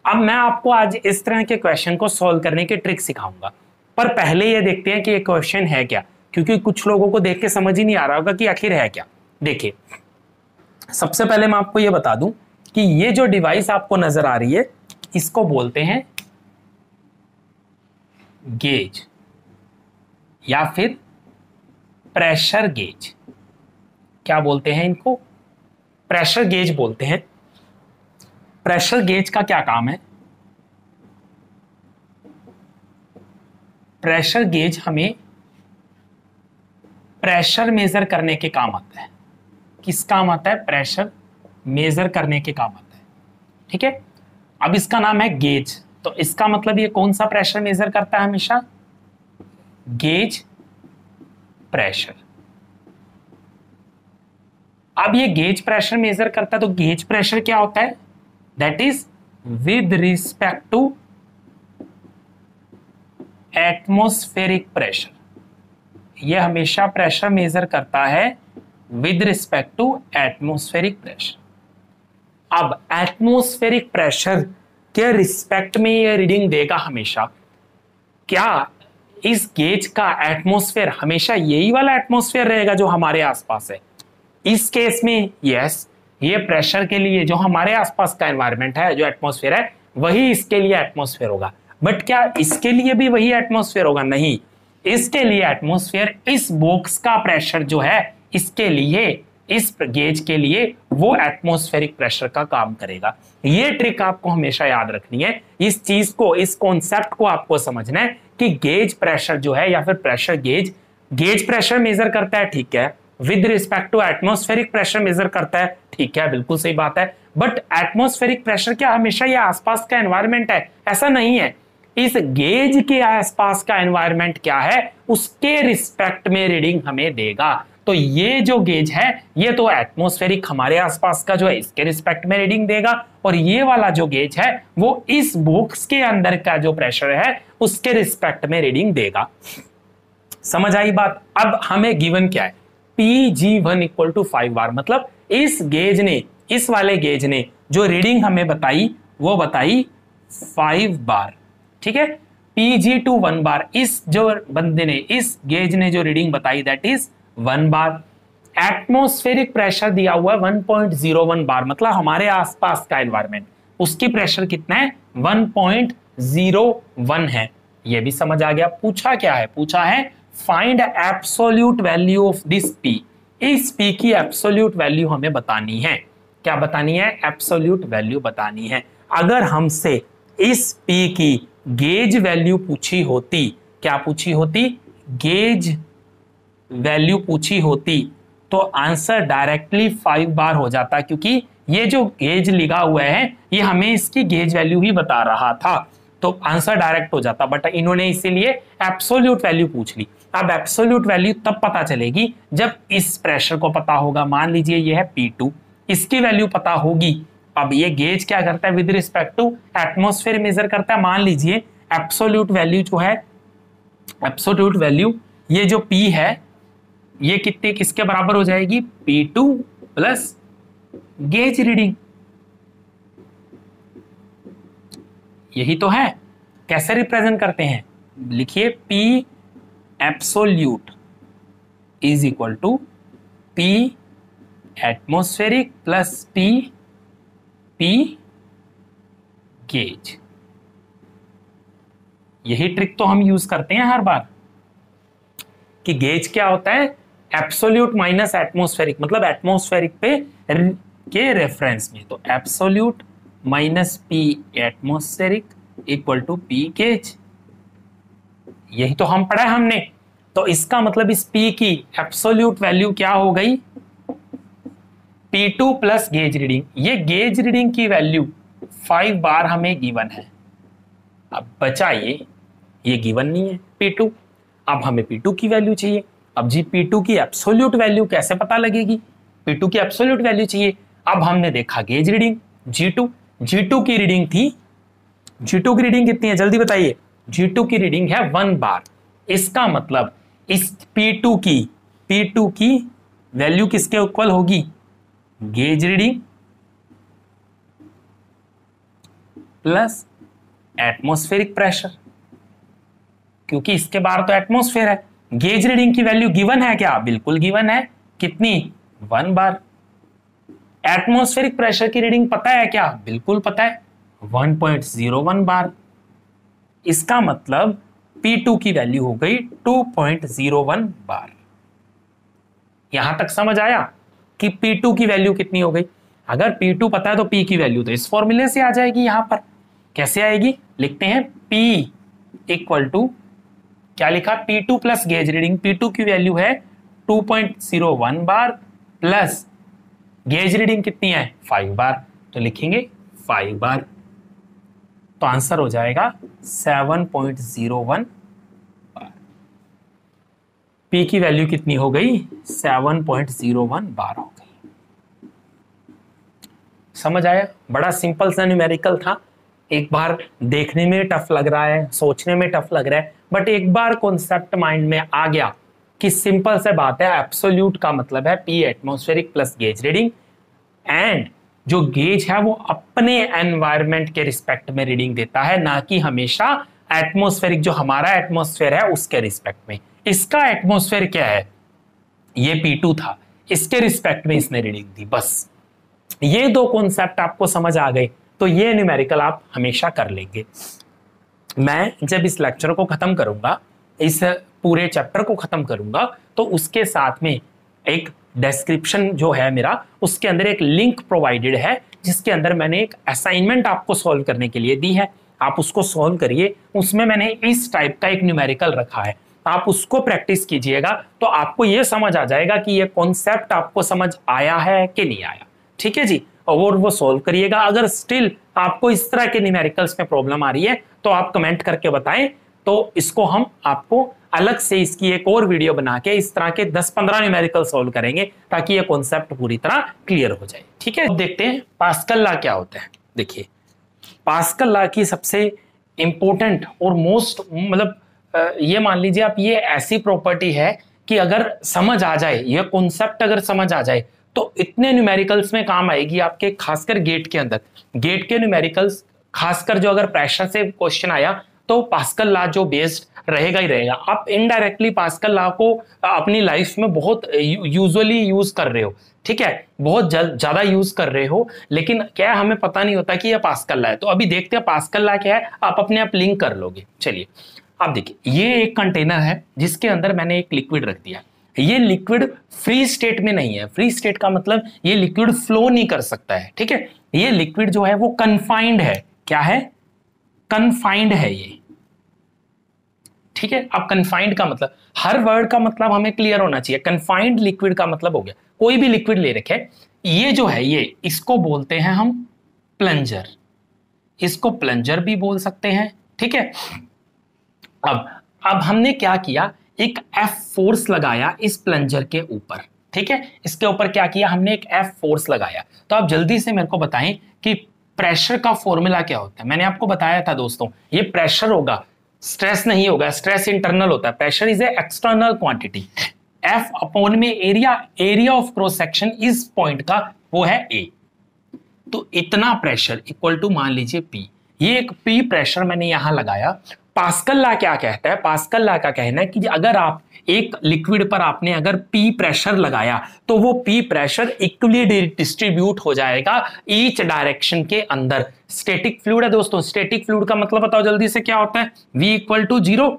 अब मैं आपको आज इस तरह के क्वेश्चन को सॉल्व करने के ट्रिक सिखाऊंगा, पर पहले ये देखते हैं कि ये क्वेश्चन है क्या, क्योंकि कुछ लोगों को देख के समझ ही नहीं आ रहा होगा कि आखिर है क्या। देखिए सबसे पहले मैं आपको ये बता दूं कि ये जो डिवाइस आपको नजर आ रही है इसको बोलते हैं गेज या फिर प्रेशर गेज। क्या बोलते हैं इनको, प्रेशर गेज बोलते हैं। प्रेशर गेज का क्या काम है, प्रेशर गेज हमें प्रेशर मेजर करने के काम आता है। किस काम आता है, प्रेशर मेजर करने के काम आता है, ठीक है। अब इसका नाम है गेज, तो इसका मतलब ये कौन सा प्रेशर मेजर करता है, हमेशा गेज प्रेशर। अब ये गेज प्रेशर मेजर करता है, तो गेज प्रेशर क्या होता है, that is with respect to atmospheric pressure. ये हमेशा प्रेशर मेजर करता है with respect to atmospheric pressure. अब एटमॉस्फेरिक प्रेशर के रिस्पेक्ट में ये रीडिंग देगा हमेशा। क्या इस गेज का एटमॉस्फेयर हमेशा यही वाला एटमॉस्फेयर रहेगा जो हमारे आसपास है। इस केस में यस, ये प्रेशर के लिए जो हमारे आसपास का एनवायरनमेंट है, जो एटमॉस्फेयर है, वही इसके लिए एटमॉस्फेयर होगा। बट क्या इसके लिए भी वही एटमॉस्फेयर होगा, नहीं। इसके लिए एटमॉस्फेयर, इस बॉक्स का प्रेशर जो है इसके लिए, इस गेज के लिए वो एटमॉस्फेरिक प्रेशर का काम करेगा। ये ट्रिक आपको हमेशा याद रखनी है। इस चीज को, इस कॉन्सेप्ट को आपको समझना है कि गेज प्रेशर जो है या फिर pressure gauge, gauge pressure measure करता है, ठीक है, with respect to atmospheric pressure measure करता है, ठीक है, बिल्कुल सही बात है। बट एटमॉस्फेरिक प्रेशर क्या हमेशा ये आसपास का एनवायरनमेंट है, ऐसा नहीं है। इस गेज के आसपास का एनवायरनमेंट क्या है उसके रिस्पेक्ट में रीडिंग हमें देगा। तो ये जो गेज है ये तो एटमॉस्फेरिक हमारे आसपास का जो है इसके रिस्पेक्ट में रीडिंग देगा, और ये वाला जो गेज है वो इस बॉक्स के अंदर का जो प्रेशर है उसके रिस्पेक्ट में रीडिंग देगा। समझ आई बात। अब हमें गिवन क्या है, PG1 इक्वल टू 5 बार, मतलब इस गेज ने, इस वाले गेज ने जो रीडिंग हमें बताई वो बताई 5 बार, ठीक है। PG2 1 बार, इस जो बंदे ने, इस गेज ने जो रीडिंग बताई that is 1 bar. Atmospheric pressure दिया हुआ है 1.01 बार, मतलब हमारे आसपास का एनवायरनमेंट, उसकी प्रेशर कितना है 1.01 है। ये भी समझ आ गया। पूछा क्या है, पूछा है find absolute value of this P। इस P की एब्सोल्यूट वैल्यू हमें बतानी है। क्या बतानी है, एब्सोल्यूट वैल्यू बतानी है। अगर हमसे इस P की गेज वैल्यू पूछी होती, क्या पूछी होती, गेज वैल्यू पूछी होती, तो आंसर डायरेक्टली 5 बार हो जाता, क्योंकि ये जो गेज लिखा हुआ है ये हमें इसकी गेज वैल्यू ही बता रहा था, तो आंसर डायरेक्ट हो जाता। बट इन्होंने इसीलिए एब्सोल्यूट वैल्यू पूछ ली। अब एब्सोल्यूट वैल्यू तब पता चलेगी जब इस प्रेशर को पता होगा। मान लीजिए ये है P2, इसकी वैल्यू पता होगी। अब ये गेज क्या करता है with respect to atmosphere measure करता है। मान लीजिए एब्सोल्यूट वैल्यू जो है, एब्सोल्यूट वैल्यू ये जो P है ये कितने किसके बराबर हो जाएगी, P2 प्लस गेज रीडिंग। यही तो है। कैसे रिप्रेजेंट करते हैं, लिखिए P absolute is equal to P atmospheric plus P gauge. यही ट्रिक तो हम यूज करते हैं हर बार कि गेज क्या होता है, एब्सोल्यूट माइनस एटमॉस्फेरिक, मतलब एटमॉस्फेरिक पे के रेफरेंस में। तो absolute minus P atmospheric equal to P gauge. यही तो हम पढ़ा है हमने। तो इसका मतलब इस P की एब्सोल्यूट वैल्यू क्या हो गई, P2 प्लस गेज रीडिंग। ये गेज रीडिंग की वैल्यू 5 बार हमें गिवन है। अब बचा ये गिवन नहीं है P2। अब हमें P2 की वैल्यू चाहिए। अब जी P2 की एब्सोल्यूट वैल्यू कैसे पता लगेगी, P2 की एब्सोल्यूट वैल्यू चाहिए। अब हमने देखा गेज रीडिंग G2 की रीडिंग थी, G2 की रीडिंग कितनी है जल्दी बताइए, G2 की रीडिंग है 1 बार। इसका मतलब इस P2 की वैल्यू किसके इक्वल होगी, gauge reading plus atmospheric pressure, क्योंकि इसके बाहर तो एटमॉस्फेयर है। गेज रीडिंग की वैल्यू गिवन है क्या, बिल्कुल गिवन है, कितनी 1 बार। एटमॉस्फेरिक प्रेशर की रीडिंग पता है क्या, बिल्कुल पता है 1.01 बार। इसका मतलब P2 की वैल्यू हो गई 2.01 बार। यहां तक समझ आया कि P2 की वैल्यू कितनी हो गई। अगर P2 पता है तो P की वैल्यू तो इस फॉर्मूले से आ जाएगी। यहां पर कैसे आएगी, लिखते हैं P इक्वल टू क्या लिखा, P2 plus gauge reading. P2 की वैल्यू है 2.01 बार प्लस गेज रीडिंग कितनी है 5 बार, तो लिखेंगे 5 बार। तो आंसर हो जाएगा 7.01 बार। P की वैल्यू कितनी हो गई, 7.01 बार हो गई। समझ आया, बड़ा सिंपल सा न्यूमेरिकल था। एक बार देखने में टफ लग रहा है, सोचने में टफ लग रहा है, बट एक बार कॉन्सेप्ट माइंड में आ गया कि सिंपल से बात है, एब्सोल्यूट का मतलब है P atmospheric plus gauge reading, and जो गेज है वो अपने एनवायरनमेंट के रिस्पेक्ट में रीडिंग देता है, ना कि हमेशा एटमॉस्फेरिक जो हमारा एटमॉस्फेयर है उसके रिस्पेक्ट में। इसका एटमॉस्फेयर क्या है, ये P2 था, इसके रिस्पेक्ट में इसने रीडिंग दी। बस ये दो कॉन्सेप्ट आपको समझ आ गए तो ये न्यूमेरिकल आप हमेशा कर लेंगे। मैं जब इस लेक्चर को खत्म करूंगा, इस पूरे चैप्टर को खत्म करूंगा, तो उसके साथ में एक डिस्क्रिप्शन जो है मेरा, उसके अंदर एक लिंक प्रोवाइडेड है जिसके अंदर मैंने एक असाइनमेंट आपको सॉल्व करने के लिए दी है। आप उसको सॉल्व करिए। उसमें मैंने इस टाइप का एक न्यूमेरिकल रखा है, आप उसको प्रैक्टिस कीजिएगा तो आपको यह समझ आ जाएगा कि ये कॉन्सेप्ट आपको समझ आया है कि नहीं आया। ठीक है जी, और वो सॉल्व करिएगा। अगर स्टिल आपको इस तरह के न्यूमेरिकल्स में प्रॉब्लम आ रही है तो आप कमेंट करके बताएं, तो इसको हम आपको अलग से इसकी एक और वीडियो बना के इस तरह के 10-15 न्यूमेरिकल सॉल्व करेंगे ताकि ये कॉन्सेप्ट पूरी तरह क्लियर हो जाए। ठीक है, देखते हैं पास्कल लॉ क्या होता है। देखिए, पास्कल लॉ की सबसे इंपॉर्टेंट और मोस्ट, मतलब ये मान लीजिए आप, ये ऐसी प्रॉपर्टी है कि अगर समझ आ जाए, ये कॉन्सेप्ट अगर समझ आ जाए तो इतने न्यूमेरिकल्स में काम आएगी आपके, खासकर गेट के अंदर। गेट के न्यूमेरिकल्स, खासकर जो अगर प्रेशर से क्वेश्चन आया तो पास्कल लॉ जो बेस्ड रहेगा ही रहेगा। आप इनडायरेक्टली पास्कल लॉ को अपनी लाइफ में बहुत यूजुअली यूज कर रहे हो, ठीक है, बहुत ज्यादा यूज कर रहे हो, लेकिन क्या है, हमें पता नहीं होता कि यह पास्कल लॉ है। तो अभी देखते हैं पास्कल लॉ क्या है, आप अपने आप लिंक कर लोगे। चलिए, आप देखिए, ये एक कंटेनर है जिसके अंदर मैंने एक लिक्विड रख दिया। ये लिक्विड फ्री स्टेट में नहीं है। फ्री स्टेट का मतलब ये लिक्विड फ्लो नहीं कर सकता है। ठीक है, ये लिक्विड जो है वो कन्फाइंड है। क्या है, कन्फाइंड है ये। ठीक है, अब कन्फाइंड का मतलब, हर वर्ड का मतलब हमें क्लियर होना चाहिए। कन्फाइंड लिक्विड का मतलब हो गया कोई भी लिक्विड ले रखे, ये जो है ये, इसको बोलते हैं हम प्लंजर। इसको प्लंजर भी बोल सकते हैं। ठीक है, अब हमने क्या किया, एक F फोर्स लगाया इस प्लंजर के ऊपर, ठीक है, इसके ऊपर क्या किया हमने, एक F फोर्स लगाया। तो आप जल्दी से मेरे को बताएं कि प्रेशर का फॉर्मूला क्या होता है। मैंने आपको बताया था दोस्तों, ये प्रेशर होगा, स्ट्रेस नहीं होगा, स्ट्रेस इंटरनल होता है, pressure is a external quantity. F upon में एरिया ऑफ क्रॉस सेक्शन इस पॉइंट का वो है A। तो इतना प्रेशर इक्वल टू मान लीजिए P, ये एक P प्रेशर मैंने यहां लगाया। पास्कल लॉ क्या कहता है, पास्कल लॉ का कहना है कि अगर आप एक लिक्विड पर आपने अगर P प्रेशर लगाया तो वो P प्रेशर इक्वली डिस्ट्रीब्यूट हो जाएगा ईच डायरेक्शन के अंदर। स्टैटिक फ्लूइड है दोस्तों, स्टैटिक फ्लूइड का मतलब बताओ जल्दी से क्या होता है, V इक्वल टू 0,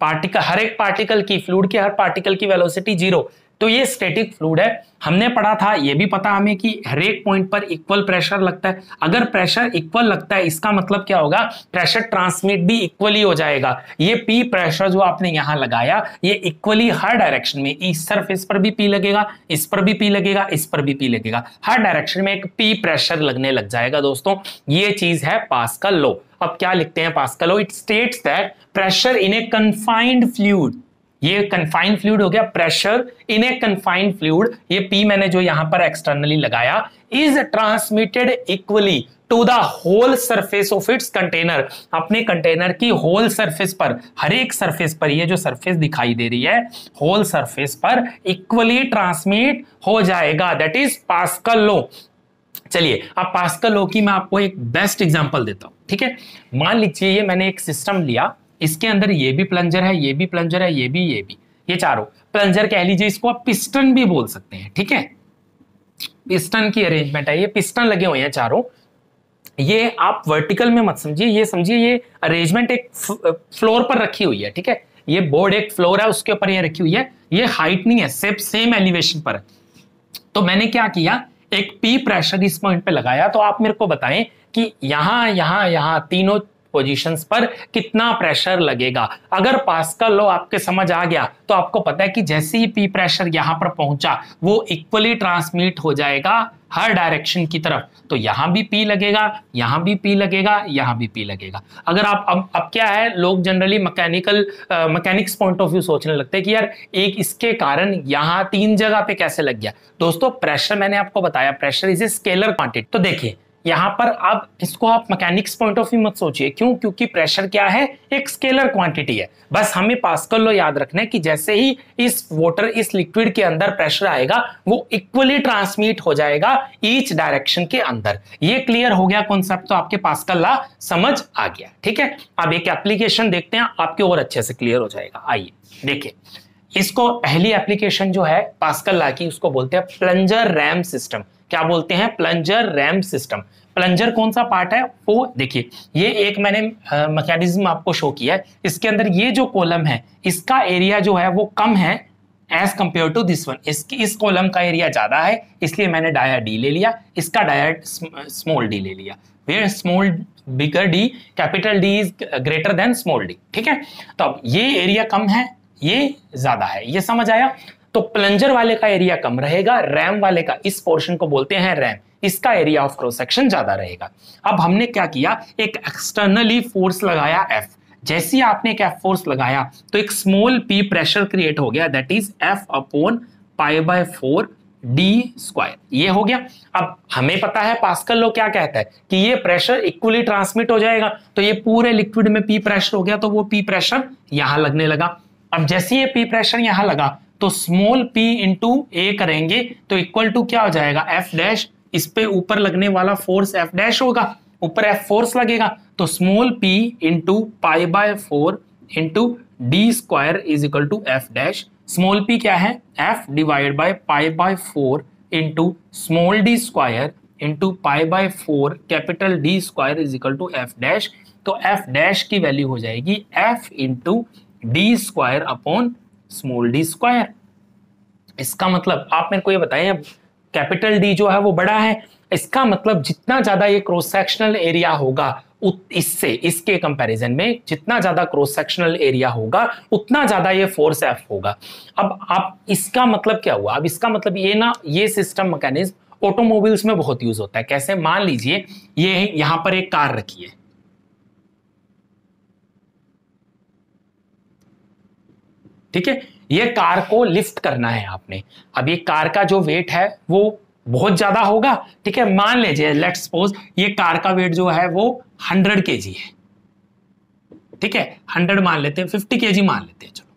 पार्टिकल, हर एक पार्टिकल की, फ्लूइड के हर पार्टिकल की वेलोसिटी 0। तो ये स्टैटिक फ्लूइड है। हमने पढ़ा था, ये भी पता हमें कि हर एक पॉइंट पर इक्वल प्रेशर लगता है। अगर प्रेशर इक्वल लगता है इसका मतलब क्या होगा, प्रेशर ट्रांसमिट भी इक्वली हो जाएगा। ये P प्रेशर जो आपने यहां लगाया ये इक्वली हर डायरेक्शन में, इस सरफेस पर भी P लगेगा, इस पर भी P लगेगा, इस पर भी P लगेगा, हर डायरेक्शन में एक P प्रेशर लगने लग जाएगा दोस्तों। ये चीज है पास्कल लॉ। अब क्या लिखते हैं Pascal law, it states that pressure in a confined fluid, ये कन्फाइंड फ्लूइड हो गया, pressure in a confined fluid, ये P मैंने जो यहां पर एक्सटर्नली लगाया, is transmitted equally to the whole surface of its container, अपने कंटेनर की होल सरफेस पर, हर एक सरफेस पर, ये जो सरफेस दिखाई दे रही है होल सरफेस पर इक्वली ट्रांसमिट हो जाएगा। That is pascal law. चलिए अब पास्कल लॉ की मैं आपको एक बेस्ट एग्जांपल देता हूं, ठीक है। मान लीजिए ये मैंने एक सिस्टम लिया, इसके अंदर ये भी प्लंजर है, ये भी प्लंजर है, ये भी, ये चारों प्लंजर कह लीजिए, इसको आप पिस्टन भी बोल सकते हैं, ठीक है। पिस्टन की अरेंजमेंट है, ये पिस्टन लगे हुए हैं चारों। ये आप वर्टिकल में मत समझिए, ये समझिए ये अरेंजमेंट एक फ्लोर पर रखी हुई है, ठीक है। ये बोर्ड एक फ्लोर है, उसके ऊपर ये रखी हुई है, ये हाइट नहीं है, सिर्फ सेम एलिवेशन पर है। तो मैंने क्या किया, एक P प्रेशर इस पॉइंट पे लगाया। तो आप मेरे को बताएं कि यहां तीनों पोजीशंस पर कितना प्रेशर लगेगा। अगर पास्कल लॉ आपके समझ आ गया तो आपको पता है कि जैसे ही P प्रेशर यहां पर पहुंचा वो इक्वली ट्रांसमिट हो जाएगा हर डायरेक्शन की तरफ। तो यहां भी P लगेगा, यहां भी P लगेगा, यहां भी P लगेगा। अगर आप अब क्या है, लोग generally mechanics point of view सोचने लगते हैं कि यार एक इसके कारण यहां 3 जगह पे कैसे लग गया। दोस्तों प्रेशर मैंने आपको बताया, pressure is a scalar quantity. तो देखिए यहां पर अब इसको आप मैकेनिक्स पॉइंट ऑफ व्यू मत सोचिए, क्यों, क्योंकि प्रेशर क्या है, एक स्केलर क्वांटिटी है। बस हमें पास्कल लॉ याद रखना है कि जैसे ही इस लिक्विड के अंदर प्रेशर आएगा वो इक्वली ट्रांसमिट हो जाएगा ईच डायरेक्शन के अंदर। ये क्लियर हो गया कॉन्सेप्ट, तो आपके पास्कल लॉ समझ आ गया, ठीक है। अब एक एप्लीकेशन देखते हैं, आपके और अच्छे से क्लियर हो जाएगा। आइए देखिए, इसको पहली एप्लीकेशन जो है पास्कल लॉ की, उसको बोलते हैं प्लंजर रैम सिस्टम। क्या बोलते हैं, प्लंजर रैम सिस्टम। प्लंजर कौन सा पार्ट है, वो देखिए, ये एक मैंने मैकेनिज्म आपको शो किया है। इसके अंदर ये जो कॉलम है इसका एरिया जो है वो कम है as compare to this one. इस कॉलम का एरिया ज्यादा है, इसलिए मैंने डाया डी ले लिया, इसका डाया स्मॉल डी ले लिया। Where small bigger D, capital D is greater than small D, ठीक है। तो अब ये एरिया कम है, ये ज्यादा है, ये समझ आया। तो प्लंजर वाले का एरिया कम रहेगा, रैम वाले का, इस पोर्शन को बोलते हैं रैम, इसका एरिया ऑफ क्रॉस सेक्शन ज्यादा रहेगा। अब हमने क्या किया, एक एक्सटर्नली फोर्स लगाया F। जैसे ही आपने एक F फोर्स लगाया तो एक स्मॉल P प्रेशर क्रिएट हो गया, that is F upon π/4 d², ये हो गया। अब हमें पता है पास्कल लॉ क्या कहता है कि ये प्रेशर इक्वली ट्रांसमिट हो जाएगा। तो ये पूरे लिक्विड में P प्रेशर हो गया, तो वो P प्रेशर यहां लगने लगा। अब जैसे ये P प्रेशर यहां लगा तो स्मॉल p इंटू ए करेंगे तो इक्वल टू क्या हो जाएगा, F डैश, इस पे ऊपर लगने वाला फोर्स F डैश होगा, ऊपर F फोर्स लगेगा, तो small p into π/4 into d² is equal to F dash. Small p क्या है, F divide by π/4 into small d² into π/4 capital d² is equal to F dash. तो F dash की value हो जाएगी F into d² upon small d²। इसका मतलब आप मेरे को ये बताएं, कैपिटल डी जो है वो बड़ा है, इसका मतलब जितना ज्यादा ये क्रॉस सेक्शनल एरिया होगा इसके कंपैरिजन में जितना ज्यादा क्रॉस सेक्शनल एरिया होगा उतना ज्यादा ये फोर्स F होगा। अब आप इसका मतलब क्या हुआ, अब इसका मतलब ये सिस्टम मैकेनिज्म ऑटोमोबाइल्स में बहुत यूज होता है। कैसे, मान लीजिए ये यहां पर एक कार रखी है, ठीक है, ये कार को लिफ्ट करना है आपने। अब ये कार का जो वेट है वो बहुत ज्यादा होगा, ठीक है। मान लीजिए लेट्स सपोज ये कार का वेट जो है वो 100 kg है, ठीक है। 100 मान लेते हैं, 50 kg मान लेते हैं, चलो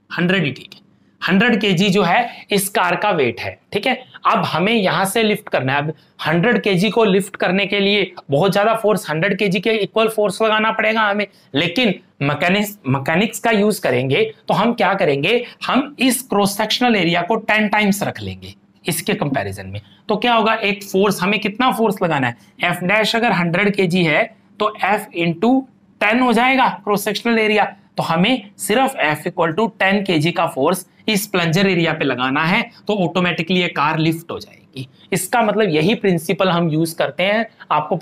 100 ही ठीक है। 100 kg जो है इस कार का वेट है, ठीक है। अब हमें यहां से लिफ्ट करना है। अब 100 kg को लिफ्ट करने के लिए बहुत ज्यादा फोर्स, 100 kg के इक्वल फोर्स लगाना पड़ेगा हमें, लेकिन मैकेनिक्स का यूज करेंगे तो हम क्या करेंगे, हम इस क्रॉस सेक्शनल एरिया को 10 टाइम्स रख लेंगे इसके कंपैरिजन में। तो क्या होगा, एक फोर्स, हमें कितना फोर्स लगाना है, एफ डैश अगर 100 kg है तो एफ इंटू 10 हो जाएगा क्रॉस सेक्शनल एरिया। तो हमें सिर्फ F इक्वल टू 10 kg का फोर्स इस प्लंजर एरिया पे लगाना है, तो ऑटोमेटिकली ये कार लिफ्ट हो जाएगी। इसका मतलब यही प्रिंसिपल हम यूज करते हैं। आपको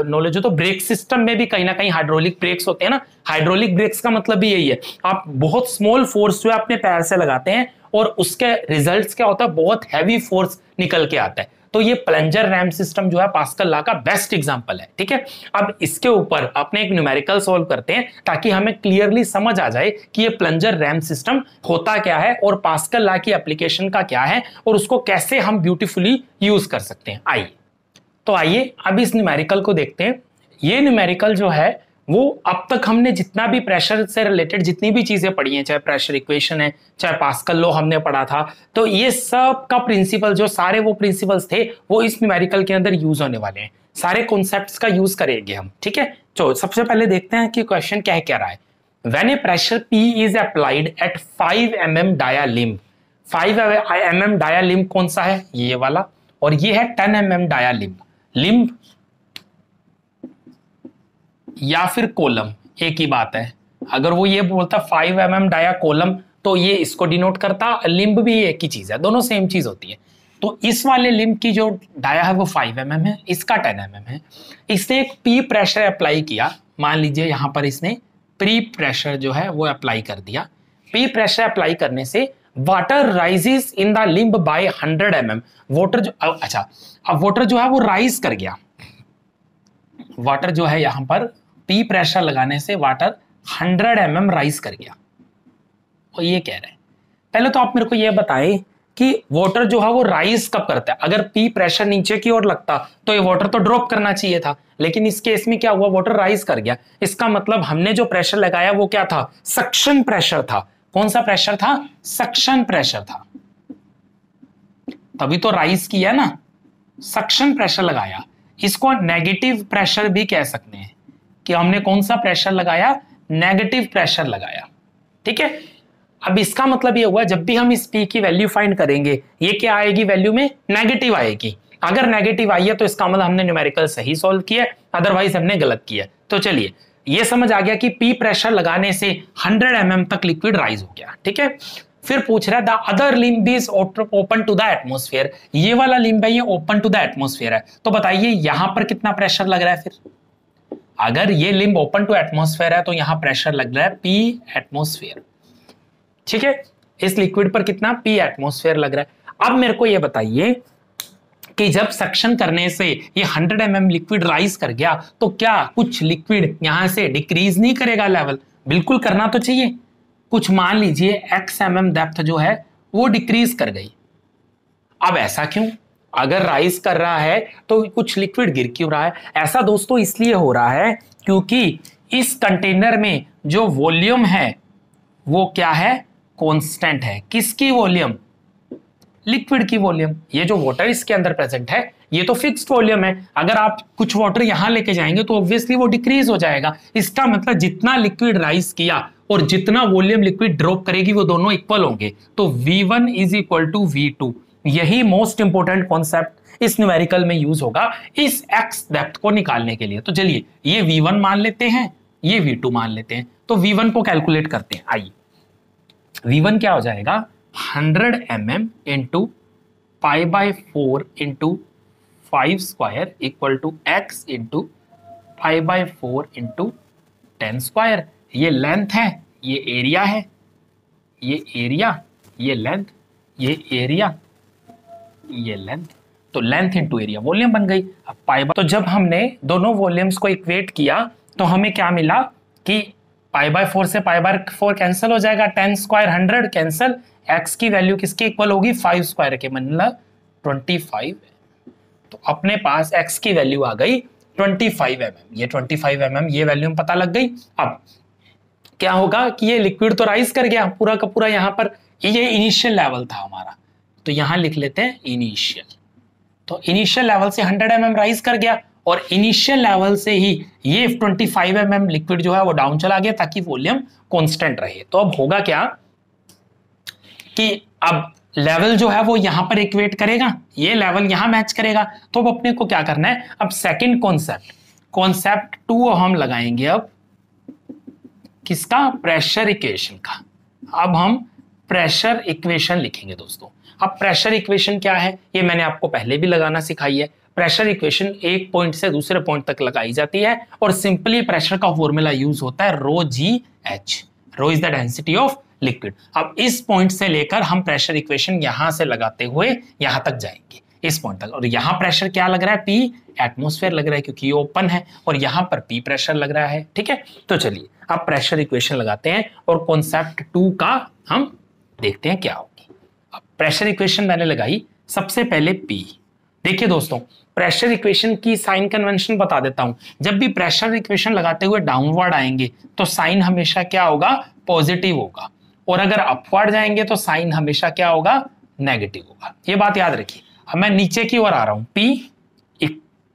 नॉलेज हो तो ब्रेक सिस्टम में भी कहीं ना कहीं हाइड्रोलिक ब्रेक्स होते हैं ना, हाइड्रोलिक ब्रेक्स का मतलब भी यही है, आप बहुत स्मॉल फोर्स जो है अपने पैर से लगाते हैं और उसके रिजल्ट्स क्या होता है, बहुत हैवी फोर्स निकल के आता है। तो ये प्लंजर रैम सिस्टम जो है पास्कल लॉ का बेस्ट एग्जांपल है, ठीक है। अब इसके ऊपर अपने एक न्यूमेरिकल सॉल्व करते हैं ताकि हमें क्लियरली समझ आ जाए कि ये प्लंजर रैम सिस्टम होता क्या है और पास्कल लॉ की एप्लीकेशन का क्या है और उसको कैसे हम ब्यूटीफुली यूज कर सकते हैं। आइए तो आइए अब इस न्यूमेरिकल को देखते हैं। ये न्यूमेरिकल जो है वो अब तक हमने जितना भी प्रेशर से रिलेटेड जितनी भी चीजें पढ़ी हैं, चाहे प्रेशर इक्वेशन है, चाहे पास्कल लॉ हमने पढ़ा था, तो ये सब का प्रिंसिपल, जो सारे वो प्रिंसिपल्स थे वो इस न्यूमेरिकल के अंदर यूज होने वाले हैं। सारे कॉन्सेप्ट्स का यूज करेंगे हम, ठीक है। तो सबसे पहले देखते हैं कि क्वेश्चन क्या कह रहा है। When a pressure P is applied at 5 mm dia limb, 5 mm dia limb कौन सा है, ये वाला, और ये है 10 mm डाया लिम्ब या फिर कोलम, एक ही बात है। अगर वो ये बोलता 5 mm डाया कोलम तो ये इसको डिनोट करता, लिम्ब भी एक ही चीज है, दोनों सेम चीज होती है। तो इस वाले लिम्ब की जो डाया है वो 5 mm है, इसका 10 mm है। इसने एक पी प्रेशर अप्लाई किया, मान लीजिए यहां पर इसने प्री प्रेशर जो है वो अप्लाई कर दिया। पी प्रेशर अप्लाई करने से water rises in the limb by 100 mm। Water जो, अच्छा अब वाटर जो है वो राइज कर गया, वाटर जो है यहां पर पी प्रेशर लगाने से वाटर 100 mm राइज कर गया। और ये कह रहे हैं, पहले तो आप मेरे को ये बताएं कि वाटर जो है वो राइज कब करता है। अगर पी प्रेशर नीचे की ओर लगता तो ये वाटर तो ड्रॉप करना चाहिए था, लेकिन इस केस में क्या हुआ, वाटर राइज कर गया। इसका मतलब हमने जो प्रेशर लगाया वो क्या था, सक्शन प्रेशर था। कौन सा प्रेशर था, सक्शन प्रेशर था, तभी तो राइज किया ना, सक्शन प्रेशर लगाया। इसको नेगेटिव प्रेशर भी कह सकते हैं कि हमने कौन सा प्रेशर लगाया, नेगेटिव प्रेशर लगाया, ठीक है। अब इसका मतलब ये हुआ जब भी हम इस P की वैल्यू फाइंड करेंगे ये क्या आएगी, वैल्यू में नेगेटिव आएगी। अगर नेगेटिव आई है तो इसका मतलब हमने न्यूमेरिकल सही सॉल्व किया, अदरवाइज हमने गलत किया। तो चलिए ये समझ आ गया कि P प्रेशर लगाने से 100 mm तक लिक्विड राइज हो गया, ठीक है। फिर पूछ रहा है the other limb is open to the atmosphere, ये वाला लिम्ब है ये ओपन टू द एटमोस्फेयर है। तो बताइए यहां पर कितना प्रेशर लग रहा है। फिर अगर ये लिम्ब ओपन टू एटमोस्फेयर है तो यहां प्रेशर लग रहा है P एटमोस्फेयर, ठीक है। इस लिक्विड पर कितना, P एटमोस्फेयर लग रहा है। अब मेरे को ये बताइए कि जब सक्शन करने से ये 100 mm लिक्विड राइज कर गया तो क्या कुछ लिक्विड यहां से डिक्रीज नहीं करेगा लेवल, बिल्कुल करना तो चाहिए। कुछ मान लीजिए x mm डेप्थ जो है वो डिक्रीज कर गई। अब ऐसा क्यों, अगर राइज कर रहा है तो कुछ लिक्विड गिर क्यों रहा है। ऐसा दोस्तों इसलिए हो रहा है क्योंकि इस कंटेनर में जो वॉल्यूम है वो क्या है, कांस्टेंट है। किसकी वॉल्यूम, लिक्विड की वॉल्यूम। ये जो वाटर इसके अंदर प्रेजेंट है ये तो फिक्स्ड वॉल्यूम है, अगर आप कुछ वाटर यहां लेके जाएंगे तो ऑब्वियसली वो डिक्रीज हो जाएगा। इसका मतलब जितना लिक्विड राइज किया और जितना वॉल्यूम लिक्विड ड्रॉप करेगी वो दोनों इक्वल होंगे। तो V1 is equal to V2, यही मोस्ट इंपोर्टेंट कॉन्सेप्ट इस न्यूमेरिकल में यूज होगा इस x डेप्थ को निकालने के लिए। तो चलिए ये V1 मान लेते हैं, ये V2 मान लेते हैं। तो V1 को कैलकुलेट करते हैं। आइए V1 क्या हो जाएगा, 100 mm into π/4 into 5 square equal to x into π/4 into 10 square. ये लेंथ है, ये एरिया है, ये एरिया, ये लेंथ, ये एरिया, ये लेंथ। तो लेंथ इंटू एरिया वॉल्यूम बन गई। अब तो जब हमने दोनों वॉल्यूम्स को इक्वेट किया तो हमें क्या मिला कि π/4 से π/4 कैंसिल हो जाएगा, 10 स्क्वायर 100 कैंसिल, x की वैल्यू किसके इक्वल होगी 5 स्क्वायर के, मतलब 25। तो अपने पास x की वैल्यू आ गई 25 mm, ये 25 mm ये वैल्यू पता लग गई। अब क्या होगा कि ये लिक्विड तो राइज कर गया पूरा का पूरा, यहाँ पर ये इनिशियल लेवल था हमारा, तो यहां लिख लेते हैं इनिशियल। तो इनिशियल लेवल से 100 mm राइज कर गया और इनिशियल लेवल से ही ये 25 mm लिक्विड जो है वो डाउन चला गया ताकि वॉल्यूम कांस्टेंट रहे। तो अब होगा क्या कि अब लेवल जो है वो यहां पर इक्वेट करेगा, ये लेवल यहां मैच करेगा। तो अब अपने को क्या करना है, अब सेकंड कॉन्सेप्ट 2 हम लगाएंगे अब किसका, प्रेशर इक्वेशन का। अब हम प्रेशर इक्वेशन लिखेंगे दोस्तों। अब प्रेशर इक्वेशन क्या है ये मैंने आपको पहले भी लगाना सिखाई है। प्रेशर इक्वेशन एक पॉइंट से दूसरे पॉइंट तक लगाई जाती है और सिंपली प्रेशर का फॉर्मूला यूज होता है rho g h, rho is the density of liquid. अब इस पॉइंट से लेकर हम प्रेशर इक्वेशन यहां से लगाते हुए यहां तक जाएंगे, इस पॉइंट तक। और यहां प्रेशर क्या लग रहा है, पी एटमॉस्फेयर लग रहा है क्योंकि ये ओपन है, और यहां पर पी प्रेशर लग रहा है। ठीक है, तो चलिए अब प्रेशर इक्वेशन लगाते हैं और कॉन्सेप्ट 2 का हम देखते हैं क्या होगी। अब प्रेशर इक्वेशन मैंने लगाई, सबसे पहले पी। देखिए दोस्तों, प्रेशर इक्वेशन की साइन कन्वेंशन बता देता हूं। जब भी प्रेशर इक्वेशन लगाते हुए डाउनवर्ड आएंगे तो साइन हमेशा क्या होगा, पॉजिटिव होगा, और अगर अपवर्ड जाएंगे तो साइन हमेशा क्या होगा, नेगेटिव होगा। ये बात याद रखिए। अब मैं नीचे की ओर आ रहा हूं, पी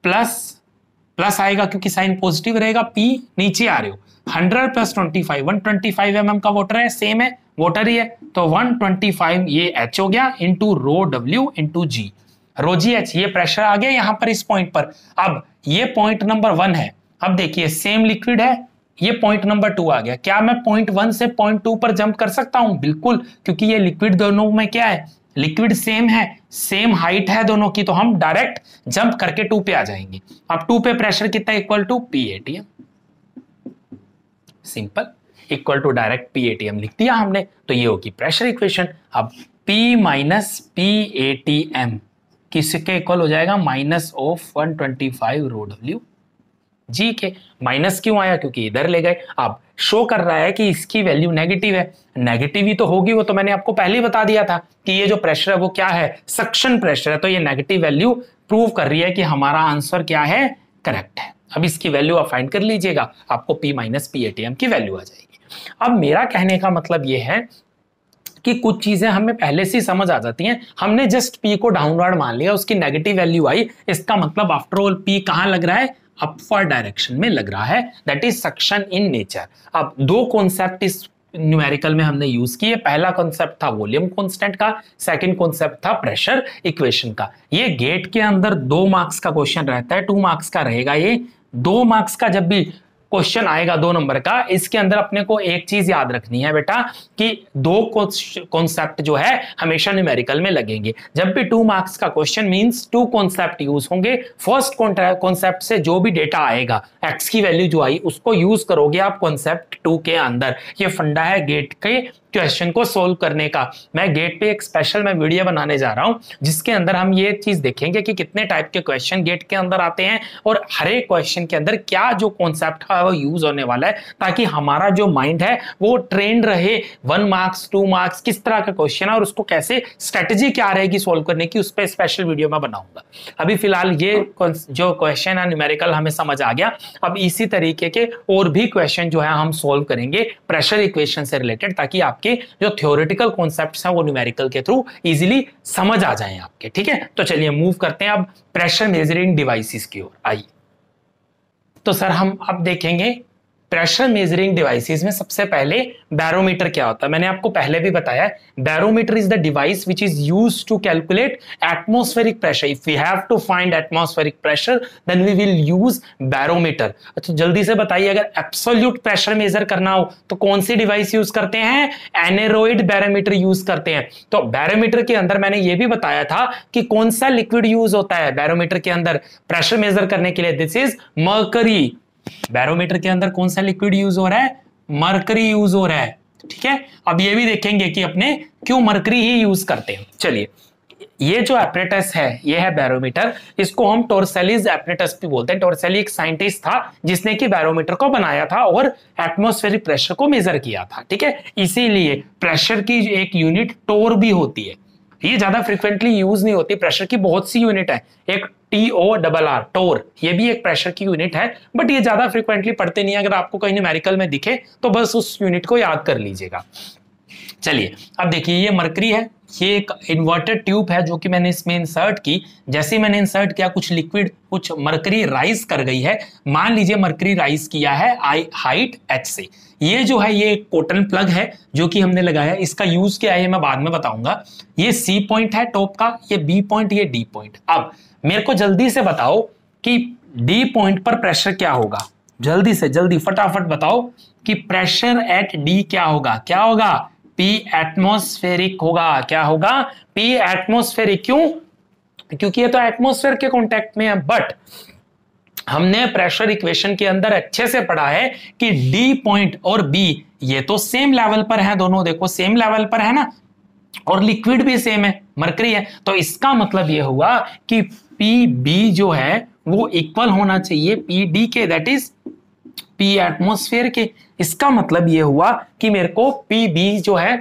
प्लस आएगा क्योंकि साइन पॉजिटिव रहेगा, पी नीचे आ रहे हो, 100 + 25 125 mm का वाटर है, सेम है, वाटर ही है, तो 125 ये H हो गया इंटू रो W इंटू जी, रो जी एच। ये प्रेशर आ गया यहां पर इस पॉइंट पर। अब ये पॉइंट नंबर 1 है। अब देखिए सेम लिक्विड है, ये पॉइंट नंबर 2 आ गया। क्या मैं पॉइंट 1 से पॉइंट 2 पर जंप कर सकता हूं? बिल्कुल, क्योंकि ये लिक्विड दोनों में क्या है, लिक्विड सेम है, सेम हाइट है दोनों की, तो हम डायरेक्ट जंप करके 2 पे आ जाएंगे। अब 2 पे प्रेशर कितना, equal to P ATM, simple, equal to direct P ATM लिख दिया हमने। तो ये होगी प्रेशर इक्वेशन। अब P माइनस पी एटीएम किसके इक्वल हो जाएगा, minus of 125 rho W g के। माइनस क्यों आया, क्योंकि इधर ले गए। अब शो कर रहा है कि इसकी वैल्यू नेगेटिव है, नेगेटिव ही तो होगी, वो तो मैंने आपको पहले ही बता दिया था कि ये जो प्रेशर है वो क्या है, सक्शन प्रेशर है। तो ये नेगेटिव वैल्यू प्रूव कर रही है कि हमारा आंसर क्या है, करेक्ट है। अब इसकी वैल्यू आप फाइंड कर लीजिएगा, आपको P माइनस पी एटीएम की वैल्यू आ जाएगी। अब मेरा कहने का मतलब ये है कि कुछ चीजें हमें पहले से समझ आ जाती हैं। हमने जस्ट P को डाउनवर्ड मान लिया, उसकी नेगेटिव वैल्यू आई, इसका मतलब आफ्टर ऑल P कहां लग रहा है, अपवर्ड डायरेक्शन में लग रहा है, that is suction in nature. अब 2 कॉन्सेप्ट इस न्यूमेरिकल में हमने यूज किए। पहला कॉन्सेप्ट था वॉल्यूम कांस्टेंट का, सेकंड कॉन्सेप्ट था प्रेशर इक्वेशन का। ये गेट के अंदर 2 मार्क्स का क्वेश्चन रहता है, 2 मार्क्स का रहेगा ये। 2 मार्क्स का जब भी क्वेश्चन आएगा 2 नंबर का, इसके अंदर अपने को एक चीज याद रखनी है बेटा कि 2 कॉन्सेप्ट जो है हमेशा न्यूमेरिकल में लगेंगे। जब भी 2 मार्क्स का क्वेश्चन मींस 2 कॉन्सेप्ट यूज होंगे। फर्स्ट कॉन्सेप्ट से जो भी डेटा आएगा, एक्स की वैल्यू जो आई, उसको यूज करोगे आप कॉन्सेप्ट 2 के अंदर। ये फंडा है गेट के क्वेश्चन को सोल्व करने का। मैं गेट पे एक स्पेशल मैं वीडियो बनाने जा रहा हूं जिसके अंदर हम ये चीज देखेंगे कि कितने टाइप के क्वेश्चन गेट के अंदर आते हैं और हर एक क्वेश्चन के अंदर क्या जो कॉन्सेप्ट है वो यूज होने वाला है, ताकि हमारा जो माइंड है वो ट्रेंड रहे। 1 मार्क्स 2 मार्क्स किस तरह का क्वेश्चन है और उसको कैसे स्ट्रेटेजी क्या रहेगी सोल्व करने की, उस पर स्पेशल वीडियो में बनाऊंगा। अभी फिलहाल ये जो क्वेश्चन है न्यूमेरिकल हमें समझ आ गया। अब इसी तरीके के और भी क्वेश्चन जो है हम सोल्व करेंगे प्रेशर इक्वेशन से रिलेटेड, ताकि आपके जो थ्योरेटिकल कॉन्सेप्ट्स हैं वो न्यूमेरिकल के थ्रू इजीली समझ आ जाएं आपके। ठीक है, तो चलिए मूव करते हैं अब प्रेशर मेजरिंग डिवाइसेस की ओर। आइए, तो सर हम अब देखेंगे प्रेशर मेजरिंग डिवाइसेस में सबसे पहले बैरोमीटर क्या होता है। मैंने आपको पहले भी बताया, barometer is the device which is used to calculate atmospheric pressure. If we have to find atmospheric pressure then we will use barometer. अच्छा जल्दी से बताइए, अगर एब्सोल्यूट प्रेशर मेजर करना हो तो कौन सी डिवाइस यूज करते हैं, एनेरोइड बैरोमीटर यूज करते हैं। तो बैरोमीटर के अंदर मैंने ये भी बताया था कि कौन सा लिक्विड यूज होता है बैरोमीटर के अंदर प्रेशर मेजर करने के लिए, दिस इज मर्करी। बैरोमीटर के अंदर कौन सा लिक्विड यूज हो रहा है, मरकरी यूज हो रहा है। ठीक है, अब ये भी देखेंगे कि अपने क्यों मरकरी ही यूज करते हैं। चलिए ये जो एपरेटस है ये है बैरोमीटर, इसको हम टोरसेलीज एपरेटस भी बोलते हैं। टोरसेली एक साइंटिस्ट था जिसने कि बैरोमीटर को बनाया था और एटमॉस्फेरिक प्रेशर को मेजर किया था, ठीक है। इसीलिए प्रेशर की एक यूनिट टोर भी होती है, ये ज्यादा फ्रिक्वेंटली यूज नहीं होती। प्रेशर की बहुत सी यूनिट है, एक TORR टोर, ये भी एक प्रेशर की यूनिट है, बट ये ज्यादा फ्रिक्वेंटली पढ़ते नहीं है। अगर आपको कहीं न्यूमेरिकल में दिखे तो बस उस यूनिट को याद कर लीजिएगा। चलिए अब देखिए, ये मरकरी है, ये एक इन्वर्टेड ट्यूब है जो कि मैंने इसमें इंसर्ट की। जैसे ही मैंने इंसर्ट किया कुछ लिक्विड, कुछ मरकरी राइज कर गई है। मान लीजिए मरकरी राइज किया है हाइट h से। ये जो है ये एक कॉटन प्लग है जो कि हमने लगाया है। इसका यूज क्या है मैं बाद में बताऊंगा। ये C पॉइंट है टॉप का, ये B पॉइंट, ये D पॉइंट। अब मेरे को जल्दी से बताओ कि D पॉइंट पर प्रेशर क्या होगा, जल्दी से जल्दी फटाफट बताओ कि प्रेशर एट D क्या होगा। क्या होगा? P एटमॉस्फेरिक होगा। क्या होगा? P atmospheric. क्यों? क्योंकि ये तो एटमॉस्फेयर के कांटेक्ट में है। बट हमने प्रेशर इक्वेशन के अंदर अच्छे से पढ़ा है कि D पॉइंट और B ये तो सेम लेवल पर है, दोनों देखो सेम लेवल पर है ना, और लिक्विड भी सेम है, मरकरी है। तो इसका मतलब ये हुआ कि PB जो है वो इक्वल होना चाहिए PD के, दैट इज P एटमॉस्फेयर के। इसका मतलब ये हुआ कि मेरे को PB जो है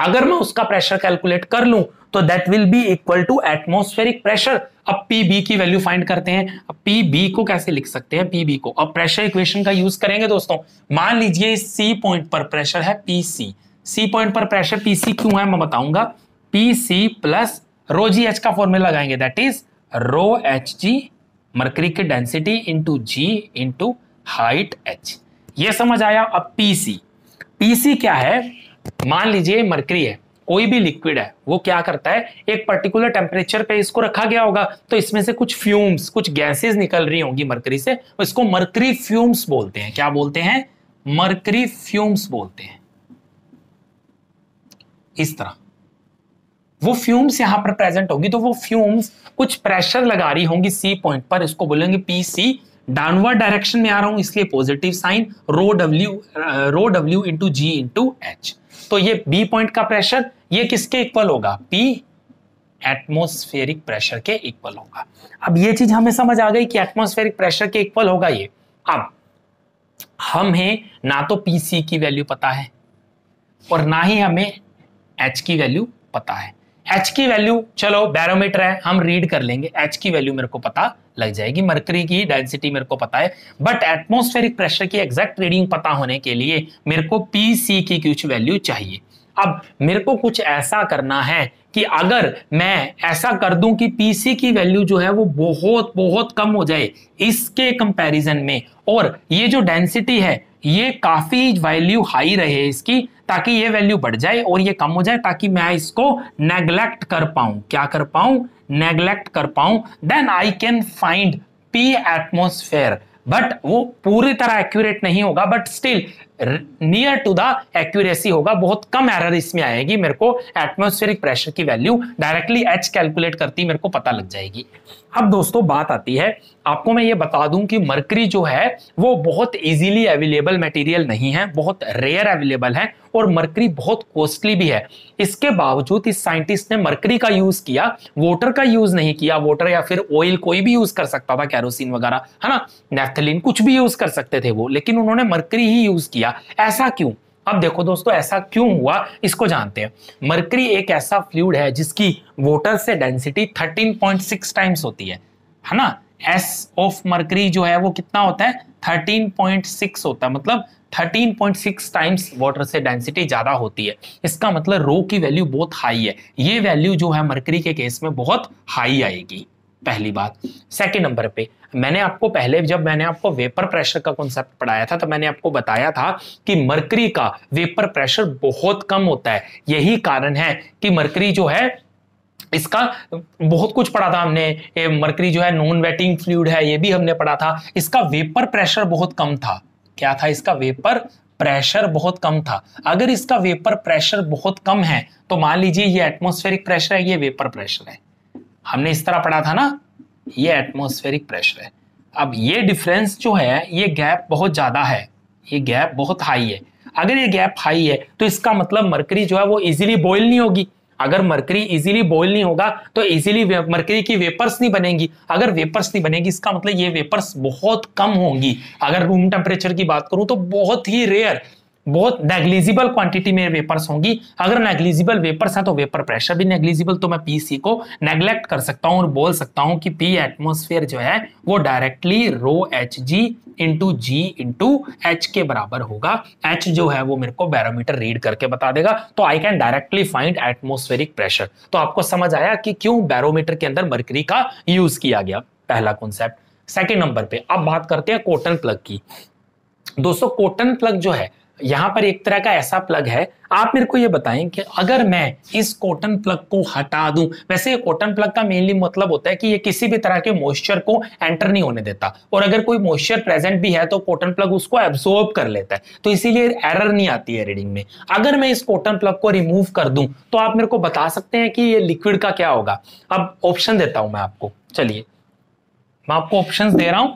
अगर मैं उसका प्रेशर कैलकुलेट कर लूं तो that will be equal to atmospheric pressure. अब PB की वैल्यू फाइंड करते हैं। अब PB को कैसे लिख सकते हैं? PB को अब प्रेशर इक्वेशन का यूज करेंगे दोस्तों। मान लीजिए C पॉइंट पर प्रेशर है PC, C पॉइंट पर प्रेशर PC क्यों है मैं बताऊंगा। PC plus rho g h का फॉर्मूला लगाएंगे, that is rho HG mercury की डेंसिटी into G into height H। ये समझ आया। अब PC क्या है? मान लीजिए मरकरी है, कोई भी लिक्विड है, वो क्या करता है, एक पर्टिकुलर टेम्परेचर पे इसको रखा गया होगा तो इसमें से कुछ फ्यूम्स, कुछ गैसेस निकल रही होंगी मरकरी से, इसको मरकरी फ्यूम्स बोलते हैं। क्या बोलते हैं? मरकरी फ्यूम्स बोलते हैं। इस तरह वो फ्यूम्स यहां पर प्रेजेंट होगी, तो वो फ्यूम्स कुछ प्रेशर लगा रही होंगी C पॉइंट पर, इसको बोलेंगे PC। डाउनवर्ड डायरेक्शन में आ रहा हूं इसलिए पॉजिटिव साइन, रो W into G into H। तो ये B पॉइंट का प्रेशर ये किसके इक्वल होगा? P एटमॉस्फेरिक प्रेशर के इक्वल होगा। अब ये चीज हमें समझ आ गई कि एटमॉस्फेरिक प्रेशर के इक्वल होगा ये। अब हमें ना तो PC की वैल्यू पता है और ना ही हमें H की वैल्यू पता है। H की वैल्यू चलो बैरोमीटर है हम रीड कर लेंगे, H की वैल्यू मेरे को पता लग जाएगी, मरकरी की डेंसिटी मेरे को पता है। बट एटमॉस्फेरिक प्रेशर की एग्जैक्ट रीडिंग पता होने के लिए मेरे को PC की कुछ वैल्यू चाहिए। अब मेरे को कुछ ऐसा करना है कि अगर मैं ऐसा कर दूं कि PC की वैल्यू जो है वो बहुत बहुत कम हो जाए इसके कंपैरिजन में, और ये जो डेंसिटी है ये काफी वैल्यू हाई रहे इसकी, ताकि ये वैल्यू बढ़ जाए और ये कम हो जाए, ताकि मैं इसको नेग्लेक्ट कर पाऊं। क्या कर पाऊं? नेग्लेक्ट कर पाऊं। Then I can find P atmosphere. But वो पूरी तरह एक्यूरेट नहीं होगा, but still near to the accuracy होगा, बहुत कम एरर इसमें आएगी। मेरे को एटमॉस्फेरिक प्रेशर की वैल्यू डायरेक्टली H कैलकुलेट करती मेरे को पता लग जाएगी। अब दोस्तों बात आती है, आपको मैं ये बता दूं कि मरकरी जो है वो बहुत इजीली अवेलेबल मटेरियल नहीं है, बहुत रेयर अवेलेबल है, और मरकरी बहुत कॉस्टली भी है। इसके बावजूद इस साइंटिस्ट ने मरकरी का यूज किया, वाटर का यूज नहीं किया। वाटर या फिर ऑयल कोई भी यूज कर सकता था, कैरोसिन वगैरह है ना, नेफ्थलीन कुछ भी यूज कर सकते थे वो, लेकिन उन्होंने मरकरी ही यूज किया। ऐसा क्यों? अब देखो दोस्तों ऐसा क्यों हुआ इसको जानते हैं। मरकरी एक ऐसा फ्लूइड है जिसकी वाटर से डेंसिटी 13.6 टाइम्स होती है ना। S ऑफ मरकरी जो है वो कितना होता है? 13.6 होता है, मतलब 13.6 टाइम्स वाटर से डेंसिटी ज्यादा होती है। इसका मतलब रो की वैल्यू बहुत हाई है। ये वैल्यू जो है मरकरी के केस में बहुत हाई आएगी, पहली बात। सेकंड नंबर पे मैंने आपको पहले जब मैंने आपको वेपर प्रेशर का कॉन्सेप्ट पढ़ाया था तो मैंने आपको बताया था कि मरकरी का वेपर प्रेशर बहुत कम होता है। यही कारण है कि मरकरी जो है इसका बहुत कुछ पढ़ा था हमने। मरकरी जो है नॉन वेटिंग फ्लूइड है, ये भी हमने पढ़ा था। इसका वेपर प्रेशर बहुत कम था। क्या था? इसका वेपर प्रेशर बहुत कम था। अगर इसका वेपर प्रेशर बहुत कम है तो मान लीजिए ये एटमॉस्फेरिक प्रेशर है, ये वेपर प्रेशर है, हमने इस तरह पढ़ा था ना, ये एटमॉस्फेरिक प्रेशर है। अब ये डिफरेंस जो है, ये गैप बहुत ज्यादा है, ये गैप बहुत हाई है। अगर ये गैप हाई है तो इसका मतलब मरकरी जो है वो इजीली बॉयल नहीं होगी। अगर मरकरी इजीली बॉयल नहीं होगा तो इजीली मरकरी की वेपर्स नहीं बनेंगी। अगर वेपर्स नहीं बनेगी इसका मतलब ये वेपर्स बहुत कम होंगी। अगर रूम टेम्परेचर की बात करूं तो बहुत ही रेयर, बहुत नेग्लिजिबल क्वांटिटी में वेपर्स होंगी। अगर नेग्लिजिबल वेपर्स है तो वेपर प्रेशर भी नेग्लिजिबल, तो मैं पीसी को नेग्लेक्ट कर सकता हूं और बोल सकता हूं कि पी एटमॉस्फेयर जो है वो डायरेक्टली रो H G into g into H के बराबर होगा। एच जो है वो मेरे को बैरोमीटर रीड करके बता देगा, तो I can directly find atmospheric pressure. तो आपको समझ आया कि क्यों बैरोमीटर के अंदर मरकरी का यूज किया गया, पहला कॉन्सेप्ट। सेकेंड नंबर पे अब बात करते हैं कॉटन प्लग की। दोस्तों कॉटन प्लग जो है यहां पर एक तरह का ऐसा प्लग है, आप मेरे को ये बताएं कि अगर मैं इस कॉटन प्लग को हटा दूं, वैसे ये कॉटन प्लग का मेनली मतलब होता है कि ये किसी भी तरह के मॉइस्चर को एंटर नहीं होने देता, और अगर कोई मॉइस्चर प्रेजेंट भी है तो कॉटन प्लग उसको एब्सॉर्ब कर लेता है, तो इसीलिए एरर नहीं आती है रीडिंग में। अगर मैं इस कॉटन प्लग को रिमूव कर दूं तो आप मेरे को बता सकते हैं कि ये लिक्विड का क्या होगा। अब ऑप्शन देता हूं मैं आपको, चलिए मैं आपको ऑप्शंस दे रहा हूं,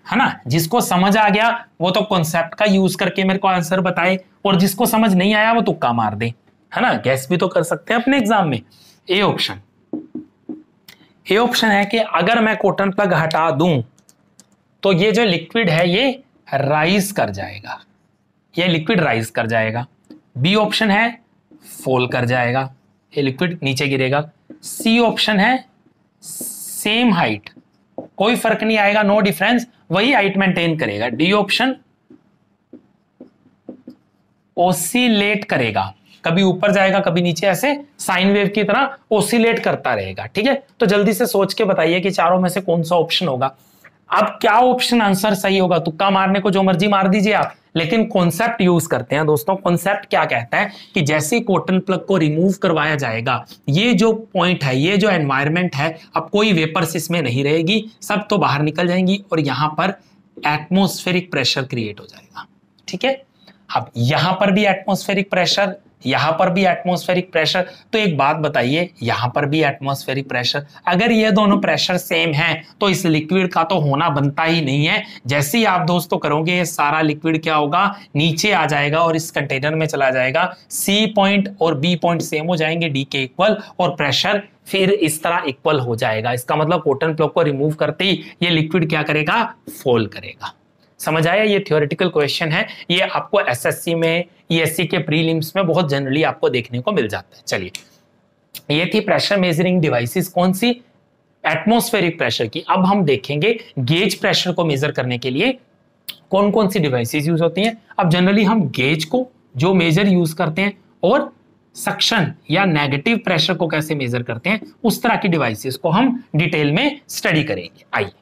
है ना। जिसको समझ आ गया वो तो कॉन्सेप्ट का यूज करके मेरे को आंसर बताए, और जिसको समझ नहीं आया वो तुक्का मार दे, है ना। गैस भी तो कर सकते हैं अपने एग्जाम में। ए ऑप्शन, ए ऑप्शन है कि अगर मैं कॉटन प्लग हटा दूं तो ये जो लिक्विड है ये राइज कर जाएगा, ये लिक्विड राइज कर जाएगा। बी ऑप्शन है फॉल कर जाएगा, ये लिक्विड नीचे गिरेगा। सी ऑप्शन है सेम हाइट, कोई फर्क नहीं आएगा, नो डिफरेंस, वही हाइट मेंटेन करेगा। डी ऑप्शन ओसिलेट करेगा, कभी ऊपर जाएगा कभी नीचे, ऐसे साइन वेव की तरह ओसिलेट करता रहेगा। ठीक है, तो जल्दी से सोच के बताइए कि चारों में से कौन सा ऑप्शन होगा। अब क्या ऑप्शन आंसर सही होगा, तुक्का मारने को जो मर्जी मार दीजिए आप, लेकिन कॉन्सेप्ट यूज करते हैं दोस्तों। कॉन्सेप्ट क्या कहता है कि जैसे कॉटन प्लग को रिमूव करवाया जाएगा, ये जो पॉइंट है, ये जो एनवायरनमेंट है, अब कोई वेपर्स इसमें नहीं रहेगी, सब तो बाहर निकल जाएंगी और यहां पर एटमॉस्फेरिक प्रेशर क्रिएट हो जाएगा। ठीक है, अब यहां पर भी एटमॉस्फेरिक प्रेशर, यहां पर भी एटमॉस्फेरिक प्रेशर, तो एक बात बताइए, यहां पर भी एटमॉस्फेरिक प्रेशर, अगर ये दोनों प्रेशर सेम हैं तो इस लिक्विड का तो होना बनता ही नहीं है। जैसे ही आप दोस्तों करोगे ये सारा लिक्विड क्या होगा, नीचे आ जाएगा और इस कंटेनर में चला जाएगा। सी पॉइंट और बी पॉइंट सेम हो जाएंगे, डी के इक्वल, और प्रेशर फिर इस तरह इक्वल हो जाएगा। इसका मतलब कॉटन प्लग को रिमूव करते ही ये लिक्विड क्या करेगा, फॉल करेगा। समझ आया, ये थ्योरेटिकल क्वेश्चन है, ये आपको एसएससी में, ईएससी के प्रीलिम्स में बहुत जनरली आपको देखने को मिल जाता है। चलिए, ये थी प्रेशर मेजरिंग डिवाइसेस, कौन सी, एटमॉस्फेरिक प्रेशर की। अब हम देखेंगे गेज प्रेशर को मेजर करने के लिए कौन कौन सी डिवाइसेस यूज होती हैं। अब जनरली हम गेज को जो मेजर यूज करते हैं और सक्शन या नेगेटिव प्रेशर को कैसे मेजर करते हैं, उस तरह की डिवाइसेस को हम डिटेल में स्टडी करेंगे। आइए